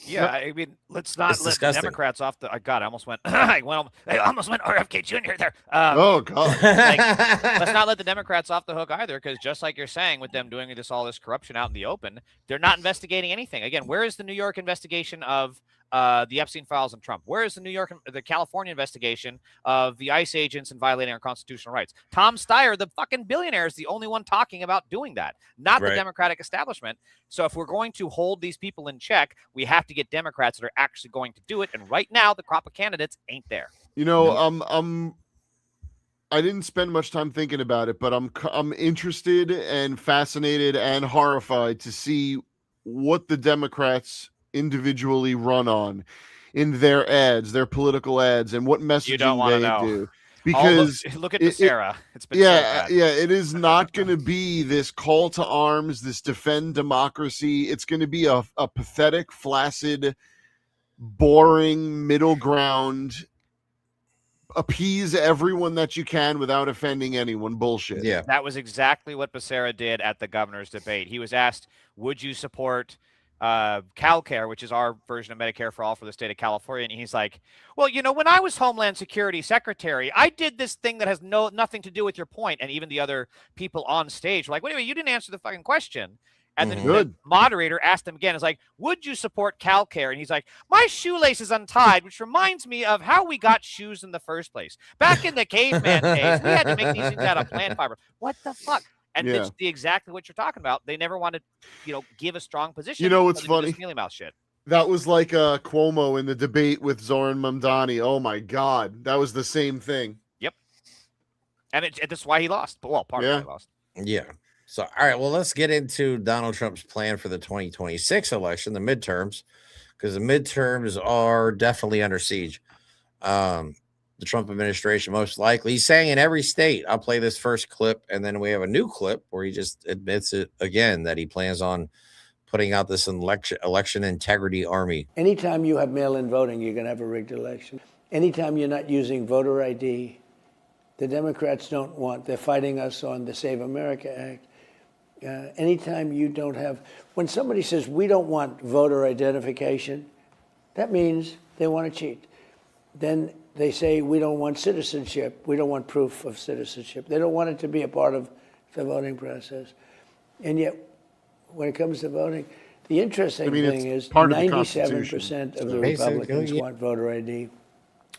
[SPEAKER 7] Yeah, I mean, let's not let the Democrats off the. God, I almost went. I almost went RFK Jr. there.
[SPEAKER 3] Oh God!
[SPEAKER 7] Let's not let the Democrats off the hook either, because just like you're saying, with them doing all this corruption out in the open, they're not investigating anything. Again, where is the New York investigation of the Epstein files and Trump? Where is the California investigation of the ICE agents and violating our constitutional rights? Tom Steyer, the fucking billionaire, is the only one talking about doing that, not the Democratic establishment. So if we're going to hold these people in check, we have to get Democrats that are actually going to do it. And right now, the crop of candidates ain't there.
[SPEAKER 3] I didn't spend much time thinking about it, but I'm interested and fascinated and horrified to see what the Democrats individually run on in their ads, their political ads, and what messaging they do. Because
[SPEAKER 7] look at Sarah. It's been so bad.
[SPEAKER 3] It is not going to be this call to arms, this defend democracy. It's going to be a pathetic, flaccid, boring middle ground. Appease everyone that you can without offending anyone. Bullshit.
[SPEAKER 2] Yeah,
[SPEAKER 7] that was exactly what Becerra did at the governor's debate. He was asked, "Would you support CalCare, which is our version of Medicare for all for the state of California?" And he's like, "Well, when I was Homeland Security Secretary, I did this thing that has nothing to do with your point." And even the other people on stage were like, "Wait a minute, you didn't answer the fucking question." And then the moderator asked him again, "Is like, would you support CalCare?" And he's like, "My shoelace is untied," which reminds me of how we got shoes in the first place. Back in the caveman days, we had to make these things out of plant fiber. What the fuck? And it's exactly what you're talking about. They never wanted, give a strong position.
[SPEAKER 3] What's funny?
[SPEAKER 7] Mealy mouth shit.
[SPEAKER 3] That was like Cuomo in the debate with Zoran Mamdani. Oh my God, that was the same thing.
[SPEAKER 7] Yep. And that's why he lost. Well, part of why he lost.
[SPEAKER 2] Yeah. So, all right, well, let's get into Donald Trump's plan for the 2026 election, the midterms, because the midterms are definitely under siege. The Trump administration, most likely, he's saying in every state. I'll play this first clip, and then we have a new clip where he just admits it again that he plans on putting out this election integrity army.
[SPEAKER 9] Anytime you have mail-in voting, you're going to have a rigged election. Anytime you're not using voter ID, the Democrats don't want. They're fighting us on the Save America Act. Anytime you don't have, when somebody says we don't want voter identification, that means they want to cheat. Then they say we don't want citizenship. We don't want proof of citizenship. They don't want it to be a part of the voting process. And yet, when it comes to voting, the interesting thing is 97% of the Republicans want voter ID.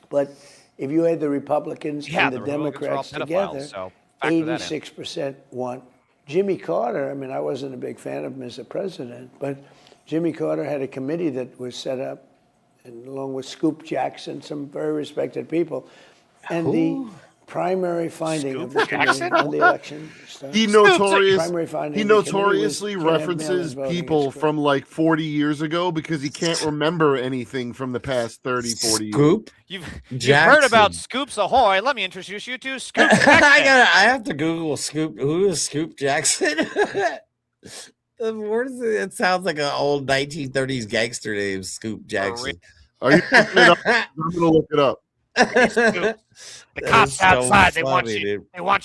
[SPEAKER 9] But if you add the Republicans and the Democrats together, 86% want. Jimmy Carter, I wasn't a big fan of him as a president, but Jimmy Carter had a committee that was set up, and along with Scoop Jackson, some very respected people, and the primary finding of the committee on the election stuff.
[SPEAKER 3] He notoriously references people from like 40 years ago because he can't remember anything from the past 30, 40 years.
[SPEAKER 2] Scoop?
[SPEAKER 7] You've heard about Scoops Ahoy. Let me introduce you to Scoop Jackson.
[SPEAKER 2] I have to Google Scoop. Who is Scoop Jackson? It sounds like an old 1930s gangster name, Scoop Jackson.
[SPEAKER 3] Are you looking it up? I'm going to look it up.
[SPEAKER 7] The cops outside, they want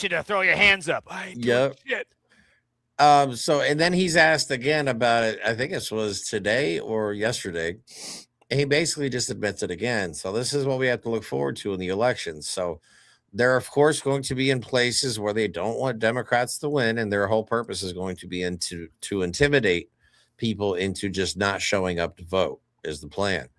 [SPEAKER 7] you to throw your hands up. I ain't doing shit.
[SPEAKER 2] So, and then he's asked again about it. I think it was today or yesterday. And he basically just admits it again. So this is what we have to look forward to in the elections. So they're, of course, going to be in places where they don't want Democrats to win. And their whole purpose is going to be to intimidate people into just not showing up to vote is the plan.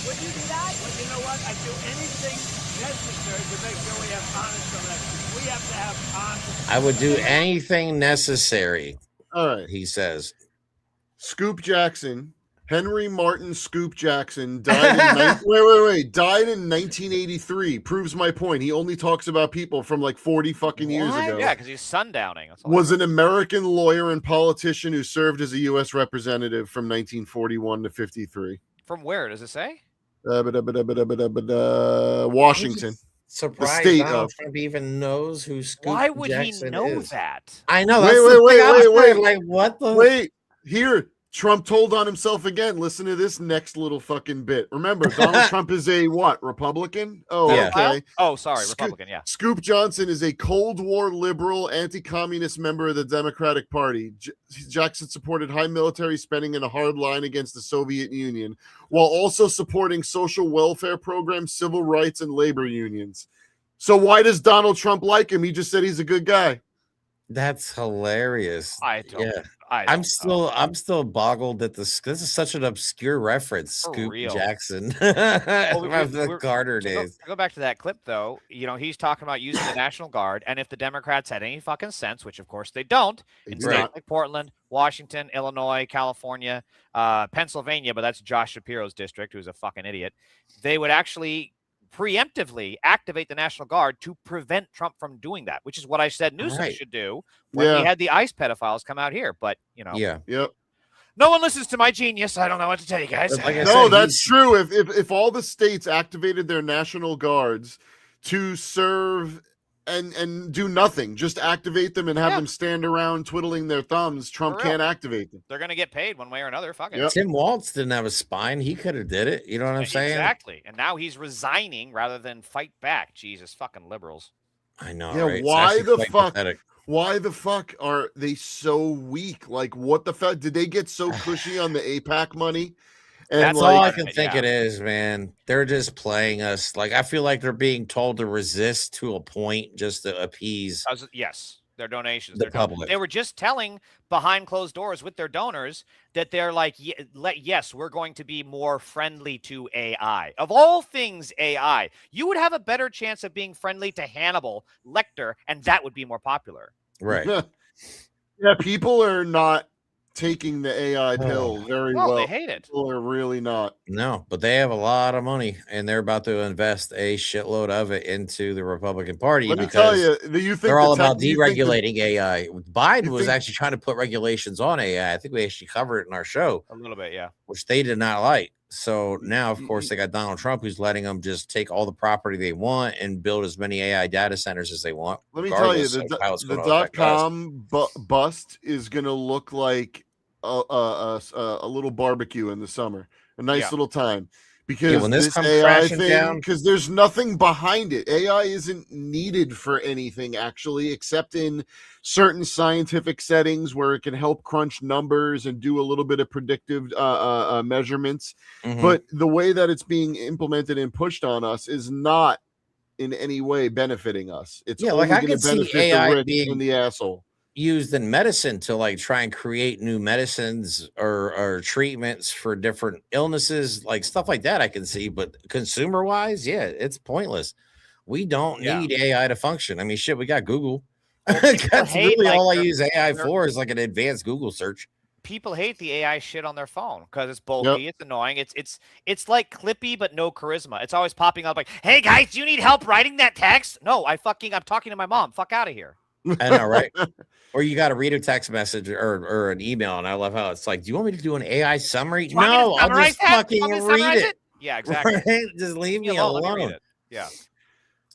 [SPEAKER 6] Would you do that? Well, you know what? I'd do anything necessary to make sure we have honest elections. We have to have honest.
[SPEAKER 2] I would do anything necessary.
[SPEAKER 3] All right.
[SPEAKER 2] He says.
[SPEAKER 3] Scoop Jackson, Henry Martin Scoop Jackson died in died in 1983. Proves my point. He only talks about people from like 40 fucking years ago.
[SPEAKER 7] Yeah, because he's sundowning.
[SPEAKER 3] Was an American lawyer and politician who served as a U.S. representative from 1941 to 53.
[SPEAKER 7] From where does it say?
[SPEAKER 3] Washington.
[SPEAKER 2] Surprised Donald Trump even knows who Scoop
[SPEAKER 7] Why would
[SPEAKER 2] Jackson
[SPEAKER 7] he know
[SPEAKER 2] is.
[SPEAKER 7] that?
[SPEAKER 2] I know.
[SPEAKER 3] Wait.
[SPEAKER 2] Like, what the?
[SPEAKER 3] Wait. Here, Trump told on himself again. Listen to this next little fucking bit. Remember, Donald Trump is a what? Republican? Oh, yeah. Okay.
[SPEAKER 7] Oh, sorry, Republican, yeah.
[SPEAKER 3] Scoop Johnson is a Cold War liberal, anti-communist member of the Democratic Party. Jackson supported high military spending and a hard line against the Soviet Union, while also supporting social welfare programs, civil rights, and labor unions. So why does Donald Trump like him? He just said he's a good guy.
[SPEAKER 2] That's hilarious.
[SPEAKER 7] I
[SPEAKER 2] I'm still boggled that this is such an obscure reference.
[SPEAKER 7] For
[SPEAKER 2] Scoop
[SPEAKER 7] real.
[SPEAKER 2] Jackson from the
[SPEAKER 7] We're-
[SPEAKER 2] Carter
[SPEAKER 7] to
[SPEAKER 2] days.
[SPEAKER 7] go back to that clip, though, he's talking about using the National Guard, and if the Democrats had any fucking sense, which of course they don't, in
[SPEAKER 3] do
[SPEAKER 7] states
[SPEAKER 3] not.
[SPEAKER 7] like Portland, Washington, Illinois, California, Pennsylvania, but that's Josh Shapiro's district, who's a fucking idiot, they would actually preemptively activate the National Guard to prevent Trump from doing that, which is what I said Newsom should do when we had the ICE pedophiles come out here. But,
[SPEAKER 2] Yeah.
[SPEAKER 3] Yep.
[SPEAKER 7] no one listens to my genius. I don't know what to tell you guys.
[SPEAKER 2] Like I
[SPEAKER 3] No,
[SPEAKER 2] said,
[SPEAKER 3] that's true. If all the states activated their National Guards to serve and do nothing, just activate them and have them stand around twiddling their thumbs, Trump can't activate them.
[SPEAKER 7] They're going to get paid one way or another. Fuck it.
[SPEAKER 3] Yep.
[SPEAKER 2] Tim Walz didn't have a spine. He could have did it. You know what I'm saying?
[SPEAKER 7] Exactly. And now he's resigning rather than fight back. Jesus, fucking liberals.
[SPEAKER 2] I know.
[SPEAKER 3] Yeah,
[SPEAKER 2] right? It's
[SPEAKER 3] why
[SPEAKER 2] actually
[SPEAKER 3] the
[SPEAKER 2] quite
[SPEAKER 3] fuck?
[SPEAKER 2] pathetic.
[SPEAKER 3] Why the fuck are they so weak? Like, what the fuck? Did they get so cushy on the APAC money? And
[SPEAKER 2] That's
[SPEAKER 3] like,
[SPEAKER 2] all I can think it is, man. They're just playing us. Like, I feel like they're being told to resist to a point just to appease
[SPEAKER 7] Yes, their donations.
[SPEAKER 2] the public.
[SPEAKER 7] They were just telling behind closed doors with their donors that they're like, yes, we're going to be more friendly to AI. Of all things, AI, you would have a better chance of being friendly to Hannibal Lecter, and that would be more popular.
[SPEAKER 2] Right.
[SPEAKER 3] Yeah, people are not taking the AI pill very well.
[SPEAKER 7] They hate it.
[SPEAKER 3] People are really not.
[SPEAKER 2] No, but they have a lot of money, and they're about to invest a shitload of it into the Republican Party.
[SPEAKER 3] Let me tell you,
[SPEAKER 2] they're all about deregulating AI. Biden was actually trying to put regulations on AI. I think we actually covered it in our show.
[SPEAKER 7] A little bit, yeah.
[SPEAKER 2] Which they did not like. So now, of course, they got Donald Trump, who's letting them just take all the property they want and build as many AI data centers as they want.
[SPEAKER 3] Let me tell you, the .com bust is going to look like a little barbecue in the summer, a nice little time, because
[SPEAKER 2] when this
[SPEAKER 3] this
[SPEAKER 2] comes
[SPEAKER 3] AI
[SPEAKER 2] crashing
[SPEAKER 3] thing,
[SPEAKER 2] down,
[SPEAKER 3] because there's nothing behind it. AI isn't needed for anything actually, except in certain scientific settings where it can help crunch numbers and do a little bit of predictive measurements. But the way that it's being implemented and pushed on us is not in any way benefiting us. It's only
[SPEAKER 2] like I
[SPEAKER 3] going
[SPEAKER 2] can
[SPEAKER 3] to benefit
[SPEAKER 2] see AI
[SPEAKER 3] the rich
[SPEAKER 2] being
[SPEAKER 3] and the asshole.
[SPEAKER 2] Used in medicine to like try and create new medicines or treatments for different illnesses, like stuff like that I can see, but consumer wise, it's pointless. We don't need AI to function. I mean, shit, we got Google. That's really all I use AI for is like an advanced Google search.
[SPEAKER 7] People hate the AI shit on their phone because it's bulky, it's annoying, it's like Clippy but no charisma. It's always popping up like, "Hey guys, do you need help writing that text?" No, I'm talking to my mom. Fuck out of here.
[SPEAKER 2] I know, right? Or you got to read a text message or an email, and I love how it's like, "Do you want me to do an AI summary?" No, I'll just fucking read it.
[SPEAKER 7] Yeah, exactly.
[SPEAKER 2] Right? Just leave me alone.
[SPEAKER 7] Yeah.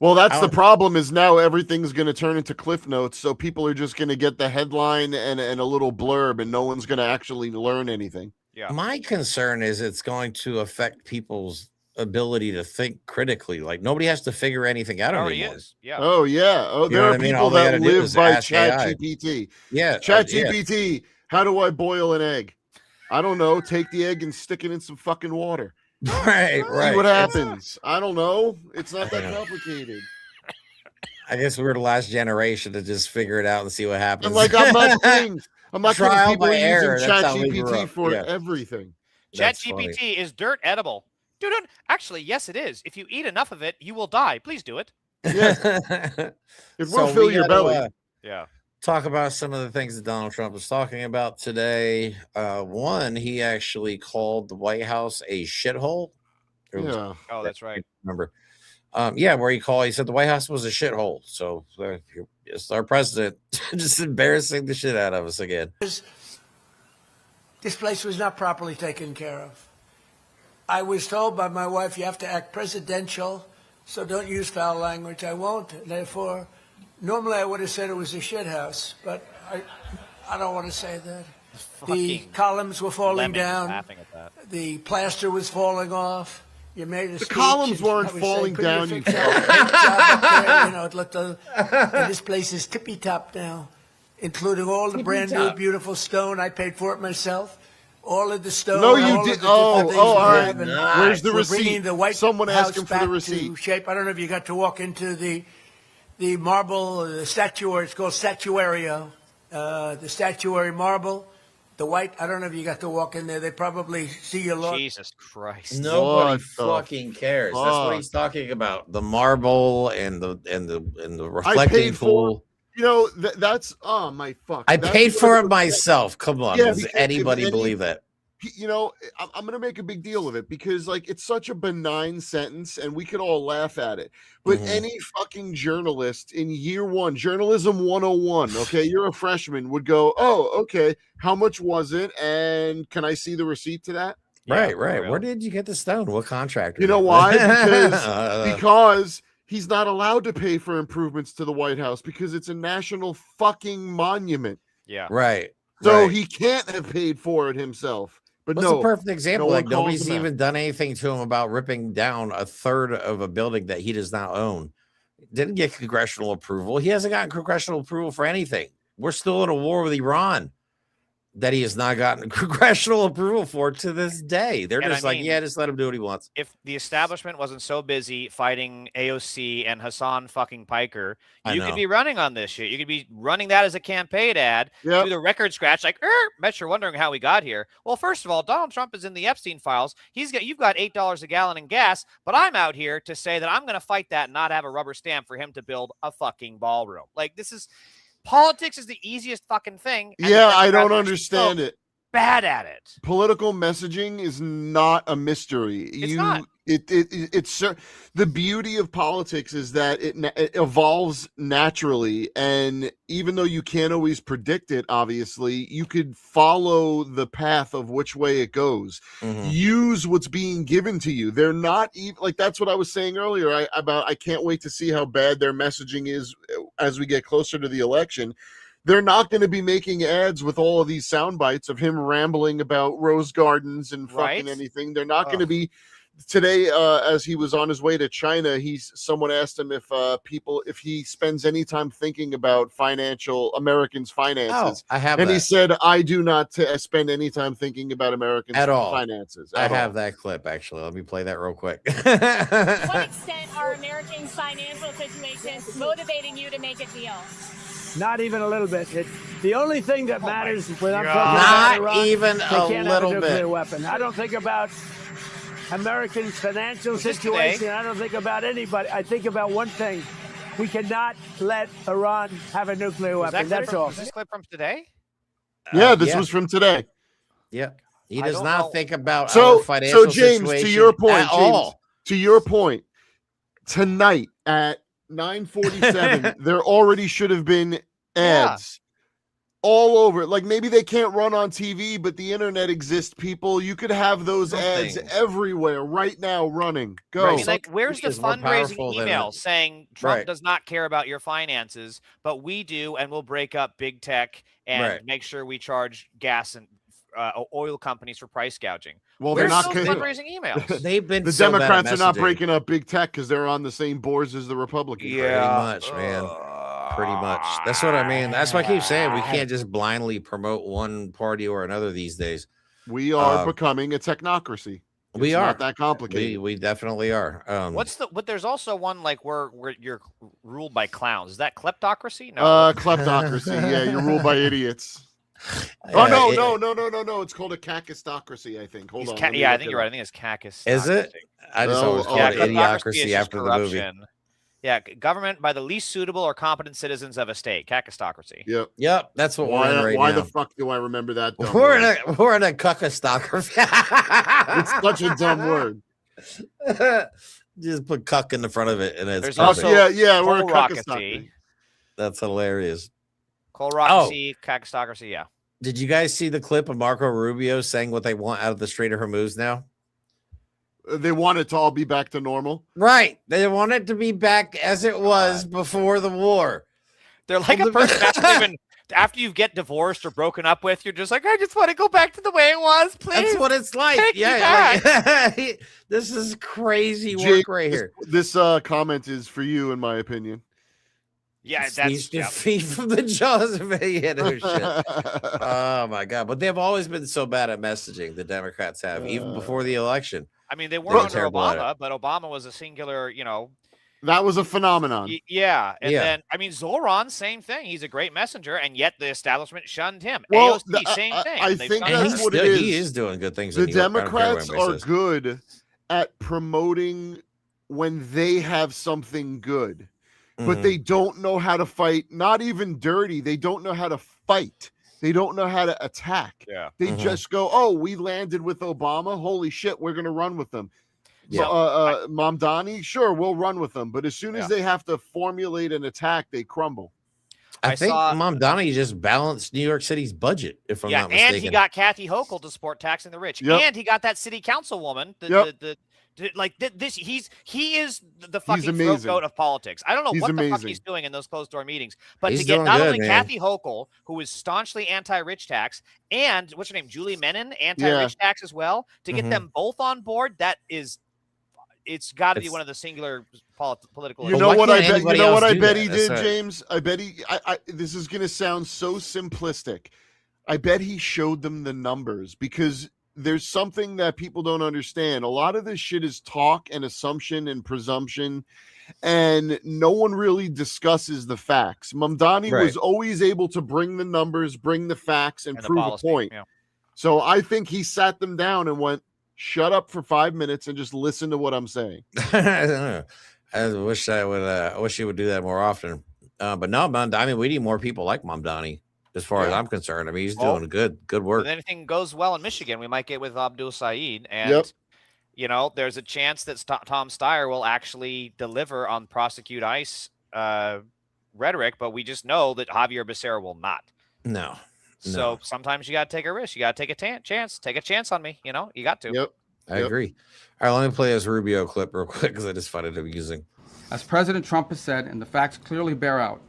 [SPEAKER 3] Well, that's the problem. Is now everything's going to turn into Cliff Notes, so people are just going to get the headline and a little blurb, and no one's going to actually learn anything.
[SPEAKER 7] Yeah.
[SPEAKER 2] My concern is it's going to affect people's ability to think critically. Like nobody has to figure anything out anymore.
[SPEAKER 7] Yeah.
[SPEAKER 3] Oh yeah. Oh, there are people that live by ChatGPT.
[SPEAKER 2] Yeah.
[SPEAKER 3] ChatGPT. How do I boil an egg? I don't know. Take the egg and stick it in some fucking water.
[SPEAKER 2] Right.
[SPEAKER 3] See what happens. I don't know. It's not that complicated.
[SPEAKER 2] I guess we were the last generation to just figure it out and see what happens.
[SPEAKER 3] And like I'm not saying
[SPEAKER 2] Trial
[SPEAKER 3] people
[SPEAKER 2] by
[SPEAKER 3] using
[SPEAKER 2] error. That's how we grew
[SPEAKER 3] ChatGPT
[SPEAKER 2] up.
[SPEAKER 3] for everything.
[SPEAKER 7] ChatGPT is dirt edible. Dude, actually, yes, it is. If you eat enough of it, you will die. Please do it.
[SPEAKER 3] Yeah. It will fill your belly.
[SPEAKER 7] Yeah.
[SPEAKER 2] Talk about some of the things that Donald Trump was talking about today. One, he actually called the White House a shithole.
[SPEAKER 3] Yeah.
[SPEAKER 7] Oh, that's right.
[SPEAKER 2] Remember? Where he said the White House was a shithole. So it's our president just embarrassing the shit out of us again.
[SPEAKER 9] This place was not properly taken care of. I was told by my wife, you have to act presidential, so don't use foul language. I won't. Therefore, normally I would have said it was a shit house, but I don't want to say that. The columns were falling down. The plaster was falling off. You made a
[SPEAKER 3] The
[SPEAKER 9] speech,
[SPEAKER 3] columns
[SPEAKER 9] and
[SPEAKER 3] weren't
[SPEAKER 9] I was
[SPEAKER 3] falling
[SPEAKER 9] saying,
[SPEAKER 3] down.
[SPEAKER 9] "Couldn't you fix that?" Great job up there. You know, it looked and this place is tippy top now, including all the brand new beautiful stone. I paid for it myself. All of the stone.
[SPEAKER 3] No, you did. All right. Where's the
[SPEAKER 9] We're
[SPEAKER 3] receipt?
[SPEAKER 9] bringing the White
[SPEAKER 3] Someone
[SPEAKER 9] House
[SPEAKER 3] asked him for
[SPEAKER 9] back
[SPEAKER 3] the
[SPEAKER 9] to
[SPEAKER 3] receipt.
[SPEAKER 9] shape. I don't know if you got to walk into the marble, the statuary. It's called statuario. The statuary marble I don't know if you got to walk in there. They probably see your lawn.
[SPEAKER 7] Jesus Christ.
[SPEAKER 2] Nobody
[SPEAKER 3] What the
[SPEAKER 2] fucking cares. That's what
[SPEAKER 3] fuck?
[SPEAKER 2] he's talking about. The marble and the
[SPEAKER 3] I
[SPEAKER 2] reflecting
[SPEAKER 3] paid for.
[SPEAKER 2] pool.
[SPEAKER 3] You know, that's my fuck.
[SPEAKER 2] I
[SPEAKER 3] That's
[SPEAKER 2] paid
[SPEAKER 3] what
[SPEAKER 2] for
[SPEAKER 3] it
[SPEAKER 2] it myself. Come on,
[SPEAKER 3] Yeah,
[SPEAKER 2] does
[SPEAKER 3] because
[SPEAKER 2] anybody
[SPEAKER 3] if
[SPEAKER 2] believe that?
[SPEAKER 3] You know, I'm going to make a big deal of it because, like, it's such a benign sentence and we could all laugh at it. But any fucking journalist in year one, journalism 101, okay, you're a freshman, would go, oh, okay, how much was it? And can I see the receipt to that?
[SPEAKER 2] Right. Where did you get the stone? What contractor?
[SPEAKER 3] You know why? Because he's not allowed to pay for improvements to the White House because it's a national fucking monument.
[SPEAKER 7] Yeah.
[SPEAKER 2] Right.
[SPEAKER 3] So he can't have paid for it himself. But
[SPEAKER 2] What's a perfect example? Like nobody's even done anything to him about ripping down a third of a building that he does not own. Didn't get congressional approval. He hasn't gotten congressional approval for anything. We're still in a war with Iran that he has not gotten congressional approval for to this day. They're just just let him do what he wants.
[SPEAKER 7] If the establishment wasn't so busy fighting AOC and Hassan fucking Piker, you could be running on this shit. You could be running that as a campaign ad, do the record scratch, like, bet you're wondering how we got here. Well, first of all, Donald Trump is in the Epstein files. You've got $8 a gallon in gas, but I'm out here to say that I'm going to fight that and not have a rubber stamp for him to build a fucking ballroom. Like, this is... Politics is the easiest fucking thing.
[SPEAKER 3] Yeah, I don't understand it.
[SPEAKER 7] Bad at it.
[SPEAKER 3] Political messaging is not a mystery.
[SPEAKER 7] It's not.
[SPEAKER 3] It's the beauty of politics is that it evolves naturally, and even though you can't always predict it, obviously you could follow the path of which way it goes. Use what's being given to you. They're not even like that's what I was saying earlier. I can't wait to see how bad their messaging is as we get closer to the election. They're not going to be making ads with all of these sound bites of him rambling about rose gardens and fucking anything. They're not going to be. Today, as he was on his way to China, someone asked him if he spends any time thinking about Americans' finances.
[SPEAKER 2] I have,
[SPEAKER 3] and he said, "I do not spend any time thinking about Americans' finances."
[SPEAKER 2] I have that clip actually. Let me play that real quick.
[SPEAKER 10] To what extent are Americans' financial situations motivating you to make a deal?
[SPEAKER 6] Not even a little bit. The only thing that matters when I'm talking
[SPEAKER 2] not
[SPEAKER 6] about Iran,
[SPEAKER 2] even
[SPEAKER 6] they
[SPEAKER 2] a
[SPEAKER 6] can't
[SPEAKER 2] little
[SPEAKER 6] have a nuclear
[SPEAKER 2] bit.
[SPEAKER 6] weapon. I don't think about Americans' financial situation. I don't think about anybody. I think about one thing. We cannot let Iran have a nuclear weapon. That's all.
[SPEAKER 7] Is this clip from today?
[SPEAKER 3] Yeah, this was from today.
[SPEAKER 2] Yeah. He does not think about
[SPEAKER 3] our
[SPEAKER 2] financial
[SPEAKER 3] James,
[SPEAKER 2] situation
[SPEAKER 3] to your point,
[SPEAKER 2] at all.
[SPEAKER 3] To your point, tonight at 9:47, there already should have been ads all over. Like maybe they can't run on TV, but the internet exists, people. You could have those ads everywhere right now running. Go.
[SPEAKER 7] I mean, like, where's the fundraising email saying Trump does not care about your finances, but we do, and we'll break up big tech and make sure we charge gas and oil companies for price gouging?
[SPEAKER 3] Well, they're not
[SPEAKER 7] fundraising emails.
[SPEAKER 2] They've been
[SPEAKER 3] the Democrats are not breaking up big tech because they're on the same boards as the Republicans.
[SPEAKER 2] Pretty much, man. Pretty much. That's what I mean. That's why I keep saying we can't just blindly promote one party or another these days.
[SPEAKER 3] We are becoming a technocracy.
[SPEAKER 2] We are
[SPEAKER 3] not that complicated.
[SPEAKER 2] We definitely are.
[SPEAKER 7] But there's also one like where you're ruled by clowns. Is that kleptocracy? No.
[SPEAKER 3] Kleptocracy. Yeah, you're ruled by idiots. Oh no! It's called a cacistocracy, I think. Hold on.
[SPEAKER 7] I think you're right. I think it's cacus.
[SPEAKER 2] Is it? I just always call it idiocracy after the movie.
[SPEAKER 7] Yeah, government by the least suitable or competent citizens of a state. Cacistocracy.
[SPEAKER 3] Yep.
[SPEAKER 2] That's what we're in right now.
[SPEAKER 3] Why the fuck do I remember that?
[SPEAKER 2] We're in a cuckistocracy.
[SPEAKER 3] It's such a dumb word.
[SPEAKER 2] Just put cuck in the front of it, and it's
[SPEAKER 7] There's also
[SPEAKER 3] we're a cuckistocracy.
[SPEAKER 2] That's hilarious.
[SPEAKER 7] Colrocracy, cacistocracy, yeah.
[SPEAKER 2] Did you guys see the clip of Marco Rubio saying what they want out of the Strait of Hormuz now?
[SPEAKER 3] They want it to all be back to normal.
[SPEAKER 2] Right. They want it to be back as it was before the war.
[SPEAKER 7] They're like a person after you get divorced or broken up with, you're just like, I just want to go back to the way it was, please.
[SPEAKER 2] That's what it's like.
[SPEAKER 7] Take me back.
[SPEAKER 2] This is crazy work right here.
[SPEAKER 3] This comment is for you, in my opinion.
[SPEAKER 7] Yeah, that's
[SPEAKER 2] defeat from the jaws of shit. Oh my god! But they've always been so bad at messaging. The Democrats have, even before the election.
[SPEAKER 7] I mean, they weren't under Obama, but Obama was a singular,
[SPEAKER 3] That was a phenomenon.
[SPEAKER 7] Yeah. And then, I mean, Zoran, same thing. He's a great messenger, and yet the establishment shunned him.
[SPEAKER 3] Well,
[SPEAKER 7] AOC, same thing.
[SPEAKER 3] I think that's what it is.
[SPEAKER 2] He is doing good things.
[SPEAKER 3] The Democrats are good at promoting when they have something good, but they don't know how to fight. Not even dirty. They don't know how to fight. They don't know how to attack.
[SPEAKER 7] Yeah.
[SPEAKER 3] They just go, oh, we landed with Obama. Holy shit, we're going to run with them.
[SPEAKER 2] Yeah.
[SPEAKER 3] Mamdani, sure, we'll run with them. But as soon as they have to formulate an attack, they crumble.
[SPEAKER 2] I think Mamdani just balanced New York City's budget, if I'm not mistaken.
[SPEAKER 7] And he got Kathy Hochul to support taxing the rich. And he got that city councilwoman. He is the fucking throat goat of politics. I don't know what the fuck he's doing in those closed door meetings, but to get not only Kathy Hochul, who is staunchly anti-rich tax, and what's her name, Julie Menon, anti-rich tax as well, to get them both on board, it's got to be one of the singular political.
[SPEAKER 3] You know what I bet? You know what I bet he did, James? I bet he. This is going to sound so simplistic. I bet he showed them the numbers because there's something that people don't understand. A lot of this shit is talk and assumption and presumption, and no one really discusses the facts. Mamdani was always able to bring the numbers, bring the facts, and prove a point. Yeah. So I think he sat them down and went, shut up for 5 minutes and just listen to what I'm saying.
[SPEAKER 2] I wish he would do that more often. But no, I mean, we need more people like Mamdani, as far as I'm concerned. I mean, he's doing good work.
[SPEAKER 7] If anything goes well in Michigan, we might get with Abdul Saeed. And, you know, there's a chance that Tom Steyer will actually deliver on prosecute ICE rhetoric, but we just know that Javier Becerra will not.
[SPEAKER 2] No.
[SPEAKER 7] So sometimes you got to take a risk. You got to take a chance. Take a chance on me. You know, you got to.
[SPEAKER 3] Yep.
[SPEAKER 2] I agree. All right, let me play this Rubio clip real quick because I just find it amusing.
[SPEAKER 11] As President Trump has said, and the facts clearly bear out,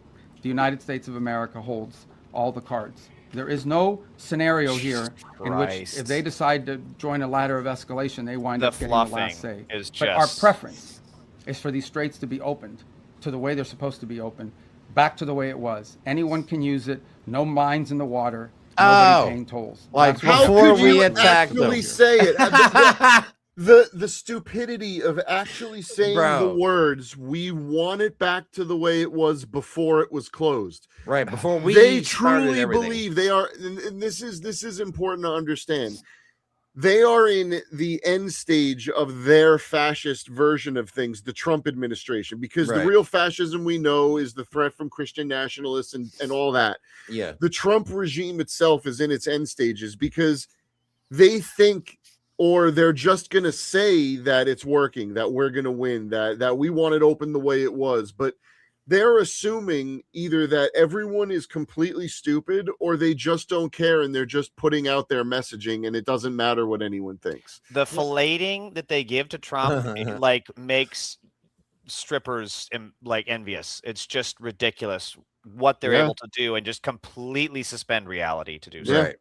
[SPEAKER 11] the United States of America holds all the cards. There is no scenario here in which if they decide to join a ladder of escalation, they wind up getting the last say. But our preference is for these straits to be opened to the way they're supposed to be open, back to the way it was. Anyone can use it. No mines in the water. Nobody paying tolls.
[SPEAKER 2] Like before we attack them.
[SPEAKER 3] Say it. The stupidity of actually saying the words, we want it back to the way it was before it was closed.
[SPEAKER 2] Right, before
[SPEAKER 3] they truly believe they are, and this is important to understand. They are in the end stage of their fascist version of things, the Trump administration, because the real fascism we know is the threat from Christian nationalists and all that.
[SPEAKER 2] Yeah.
[SPEAKER 3] The Trump regime itself is in its end stages because they think, or they're just going to say that it's working, that we're going to win, that we want it open the way it was. But they're assuming either that everyone is completely stupid or they just don't care and they're just putting out their messaging and it doesn't matter what anyone thinks.
[SPEAKER 7] The filleting that they give to Trump makes strippers envious. It's just ridiculous what they're able to do and just completely suspend reality to do so.
[SPEAKER 2] Right.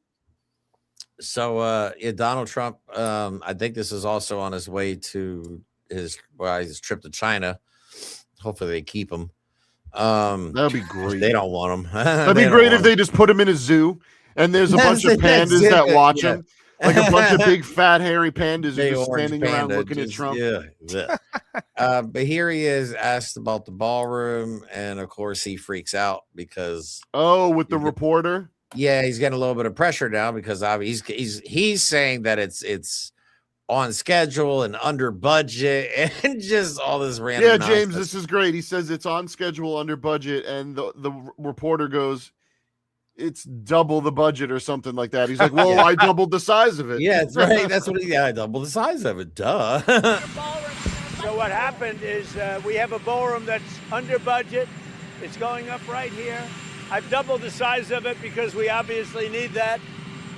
[SPEAKER 2] So Donald Trump, I think this is also on his way to his trip to China. Hopefully they keep him.
[SPEAKER 3] That'd be great.
[SPEAKER 2] They don't want him.
[SPEAKER 3] That'd be great if they just put him in a zoo and there's a bunch of pandas that watch him. Like a bunch of big fat hairy pandas just standing around looking at Trump.
[SPEAKER 2] But here he is asked about the ballroom, and of course he freaks out because
[SPEAKER 3] with the reporter.
[SPEAKER 2] Yeah, he's getting a little bit of pressure now because he's saying that it's on schedule and under budget and just all this random nonsense.
[SPEAKER 3] James, this is great. He says it's on schedule, under budget, and the reporter goes, it's double the budget or something like that. He's like, well, I doubled the size of it.
[SPEAKER 2] Yeah, that's right. That's what I doubled the size of it. Duh.
[SPEAKER 6] So what happened is we have a ballroom that's under budget. It's going up right here. I've doubled the size of it because we obviously need that.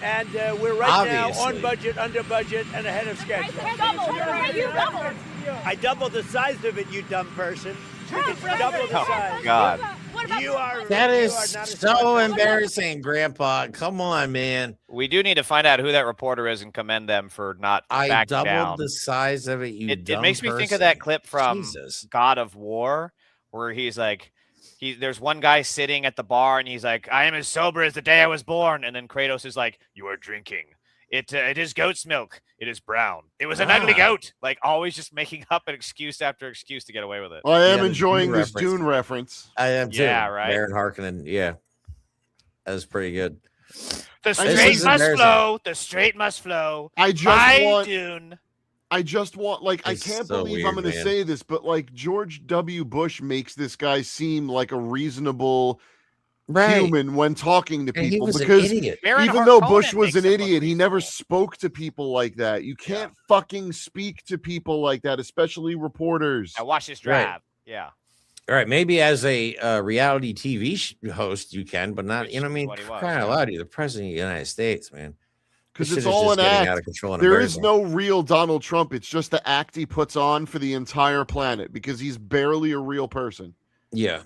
[SPEAKER 6] And we're now on budget, under budget, and ahead of schedule. I doubled the size of it, you dumb person. It's double the size.
[SPEAKER 7] Oh, God.
[SPEAKER 2] That is so embarrassing, Grandpa. Come on, man.
[SPEAKER 7] We do need to find out who that reporter is and commend them for not backing down.
[SPEAKER 2] I doubled the size of it,
[SPEAKER 7] It makes me think of that clip from God of War where he's like, there's one guy sitting at the bar and he's like, I am as sober as the day I was born. And then Kratos is like, you are drinking It is goat's milk. It is brown. It was an ugly goat. Like always just making up an excuse after excuse to get away with it.
[SPEAKER 3] I am enjoying this Dune reference.
[SPEAKER 2] I am too.
[SPEAKER 7] Yeah, right.
[SPEAKER 2] Baron Harkonnen. Yeah. That was pretty good.
[SPEAKER 7] The straight must flow. The straight must flow.
[SPEAKER 3] I
[SPEAKER 7] just
[SPEAKER 3] want, like, I can't believe I'm going to say this, but like George W. Bush makes this guy seem like a reasonable human when talking to people, because even though Bush was an idiot, he never spoke to people like that. You can't fucking speak to people like that, especially reporters.
[SPEAKER 7] I watched this drive. Yeah.
[SPEAKER 2] All right, maybe as a reality TV host you can, but not. You know, what I mean, crying out loud, you're the president of the United States, man.
[SPEAKER 3] Because it's all an act. Out of control. There is no real Donald Trump. It's just the act he puts on for the entire planet, because he's barely a real person.
[SPEAKER 2] Yeah.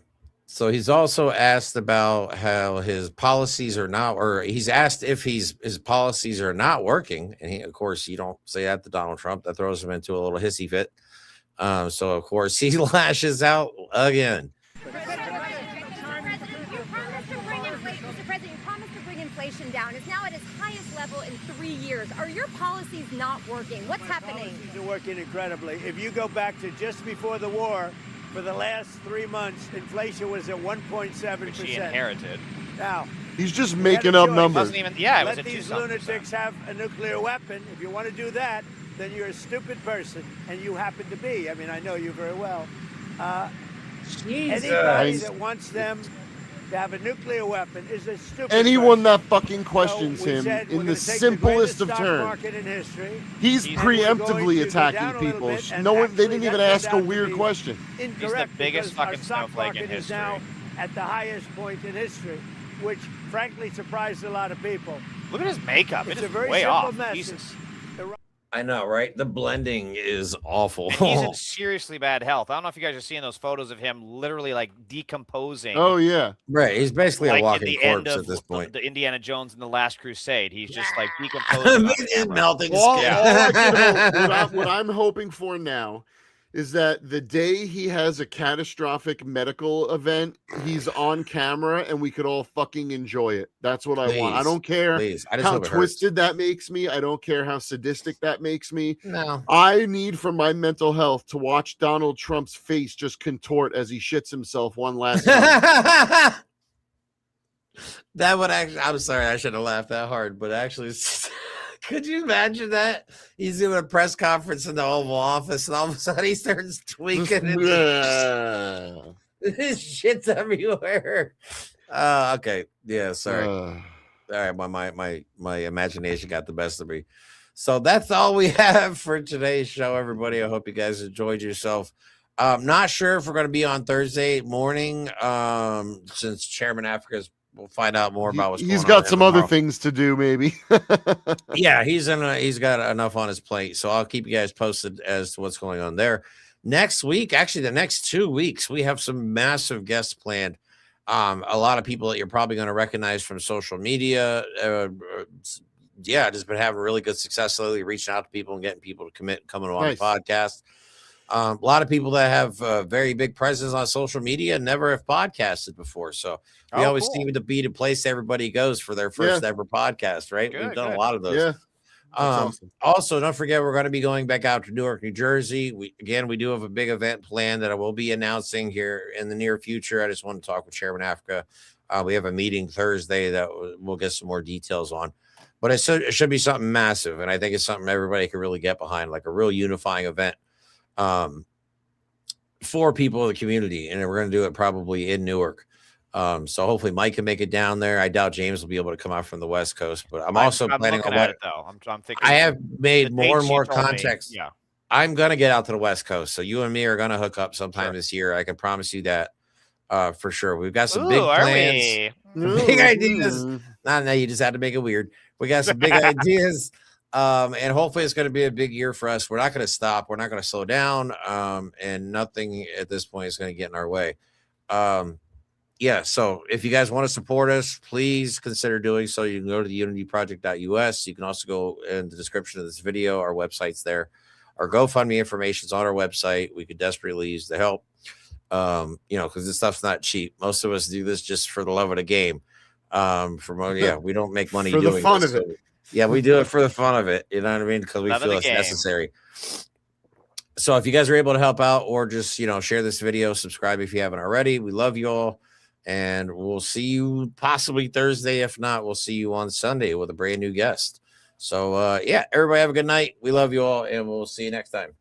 [SPEAKER 2] So he's also asked about how his policies are not, or he's asked if his policies are not working. And of course, you don't say that to Donald Trump. That throws him into a little hissy fit. So of course he lashes out again.
[SPEAKER 12] Inflation down. It's now at its highest level in 3 years. Are your policies not working? What's happening?
[SPEAKER 6] Policies are working incredibly. If you go back to just before the war, for the last 3 months, inflation was at 1.7%.
[SPEAKER 7] She inherited.
[SPEAKER 6] Now,
[SPEAKER 3] he's just making up numbers.
[SPEAKER 6] Let these lunatics have a nuclear weapon. If you want to do that, then you're a stupid person, and you happen to be. I mean, I know you very well. Anybody that wants them to have a nuclear weapon is a stupid
[SPEAKER 3] Anyone
[SPEAKER 6] person.
[SPEAKER 3] that fucking questions him in the simplest of terms. He's preemptively attacking people. No one, they didn't even ask a weird question.
[SPEAKER 6] Incorrect.
[SPEAKER 7] He's the biggest fucking snowflake in
[SPEAKER 6] Is
[SPEAKER 7] history.
[SPEAKER 6] now at the highest point in history, which frankly surprised a lot of people.
[SPEAKER 7] Look at his makeup.
[SPEAKER 6] It's
[SPEAKER 7] It
[SPEAKER 6] a
[SPEAKER 7] is
[SPEAKER 6] very
[SPEAKER 7] way
[SPEAKER 6] simple
[SPEAKER 7] off.
[SPEAKER 6] message.
[SPEAKER 7] Jesus.
[SPEAKER 2] I know, right? The blending is awful.
[SPEAKER 7] And he's in seriously bad health. I don't know if you guys are seeing those photos of him literally like decomposing.
[SPEAKER 3] Oh yeah,
[SPEAKER 2] right. He's basically
[SPEAKER 7] like
[SPEAKER 2] a walking
[SPEAKER 7] in the
[SPEAKER 2] corpse
[SPEAKER 7] end of
[SPEAKER 2] at this point.
[SPEAKER 7] The Indiana Jones and the Last Crusade. He's just like decomposing.
[SPEAKER 2] Melting.
[SPEAKER 3] What I'm hoping for now is that the day he has a catastrophic medical event, he's on camera and we could all fucking enjoy it. That's what I want. I don't care how twisted that makes me. I don't care how sadistic that makes me.
[SPEAKER 2] No.
[SPEAKER 3] I need for my mental health to watch Donald Trump's face just contort as he shits himself one last time.
[SPEAKER 2] That would actually, I'm sorry, I shouldn't have laughed that hard, but actually, could you imagine that? He's doing a press conference in the Oval Office, and all of a sudden he starts tweaking, and his shit's everywhere. Okay, yeah, sorry. All right, my imagination got the best of me. So that's all we have for today's show, everybody. I hope you guys enjoyed yourself. Not sure if we're going to be on Thursday morning, since Chairman Africa's. We'll find out more about what's going on.
[SPEAKER 3] He's got some other things to do, maybe.
[SPEAKER 2] Yeah, he's got enough on his plate. So I'll keep you guys posted as to what's going on there. Next week, actually the next 2 weeks, we have some massive guests planned. A lot of people that you're probably going to recognize from social media. Just been having really good success lately, reaching out to people and getting people to coming on the podcast. A lot of people that have very big presence on social media never have podcasted before. So we always seem to be the place everybody goes for their first ever podcast, right? We've done a lot of those.
[SPEAKER 3] Yeah.
[SPEAKER 2] Awesome. Also, don't forget, we're going to be going back out to Newark, New Jersey. We do have a big event planned that I will be announcing here in the near future. I just want to talk with Chairman Africa. We have a meeting Thursday that we'll get some more details on. But it should be something massive, and I think it's something everybody can really get behind, like a real unifying event. For people in the community, and we're going to do it probably in Newark. So hopefully Mike can make it down there. I doubt James will be able to come out from the West Coast, but I'm planning on
[SPEAKER 7] it though. I'm thinking.
[SPEAKER 2] I have made more and more contacts. Yeah, I'm going to get out to the West Coast, so you and me are going to hook up sometime this year. I can promise you that for sure. We've got some big plans, big ideas. No, you just had to make it weird. We got some big ideas. And hopefully it's going to be a big year for us. We're not going to stop. We're not going to slow down. And nothing at this point is going to get in our way. So if you guys want to support us, please consider doing so. You can go to the unityproject.us. You can also go in the description of this video. Our website's there. Our GoFundMe information is on our website. We could desperately use the help. Because this stuff's not cheap. Most of us do this just for the love of the game. We don't make money
[SPEAKER 3] for
[SPEAKER 2] doing
[SPEAKER 3] the fun
[SPEAKER 2] this,
[SPEAKER 3] of it.
[SPEAKER 2] Yeah, we do it for the fun of it. You know what I mean? Because we feel it's necessary. So if you guys are able to help out or just, share this video, subscribe if you haven't already. We love you all. And we'll see you possibly Thursday. If not, we'll see you on Sunday with a brand new guest. So, everybody have a good night. We love you all, and we'll see you next time.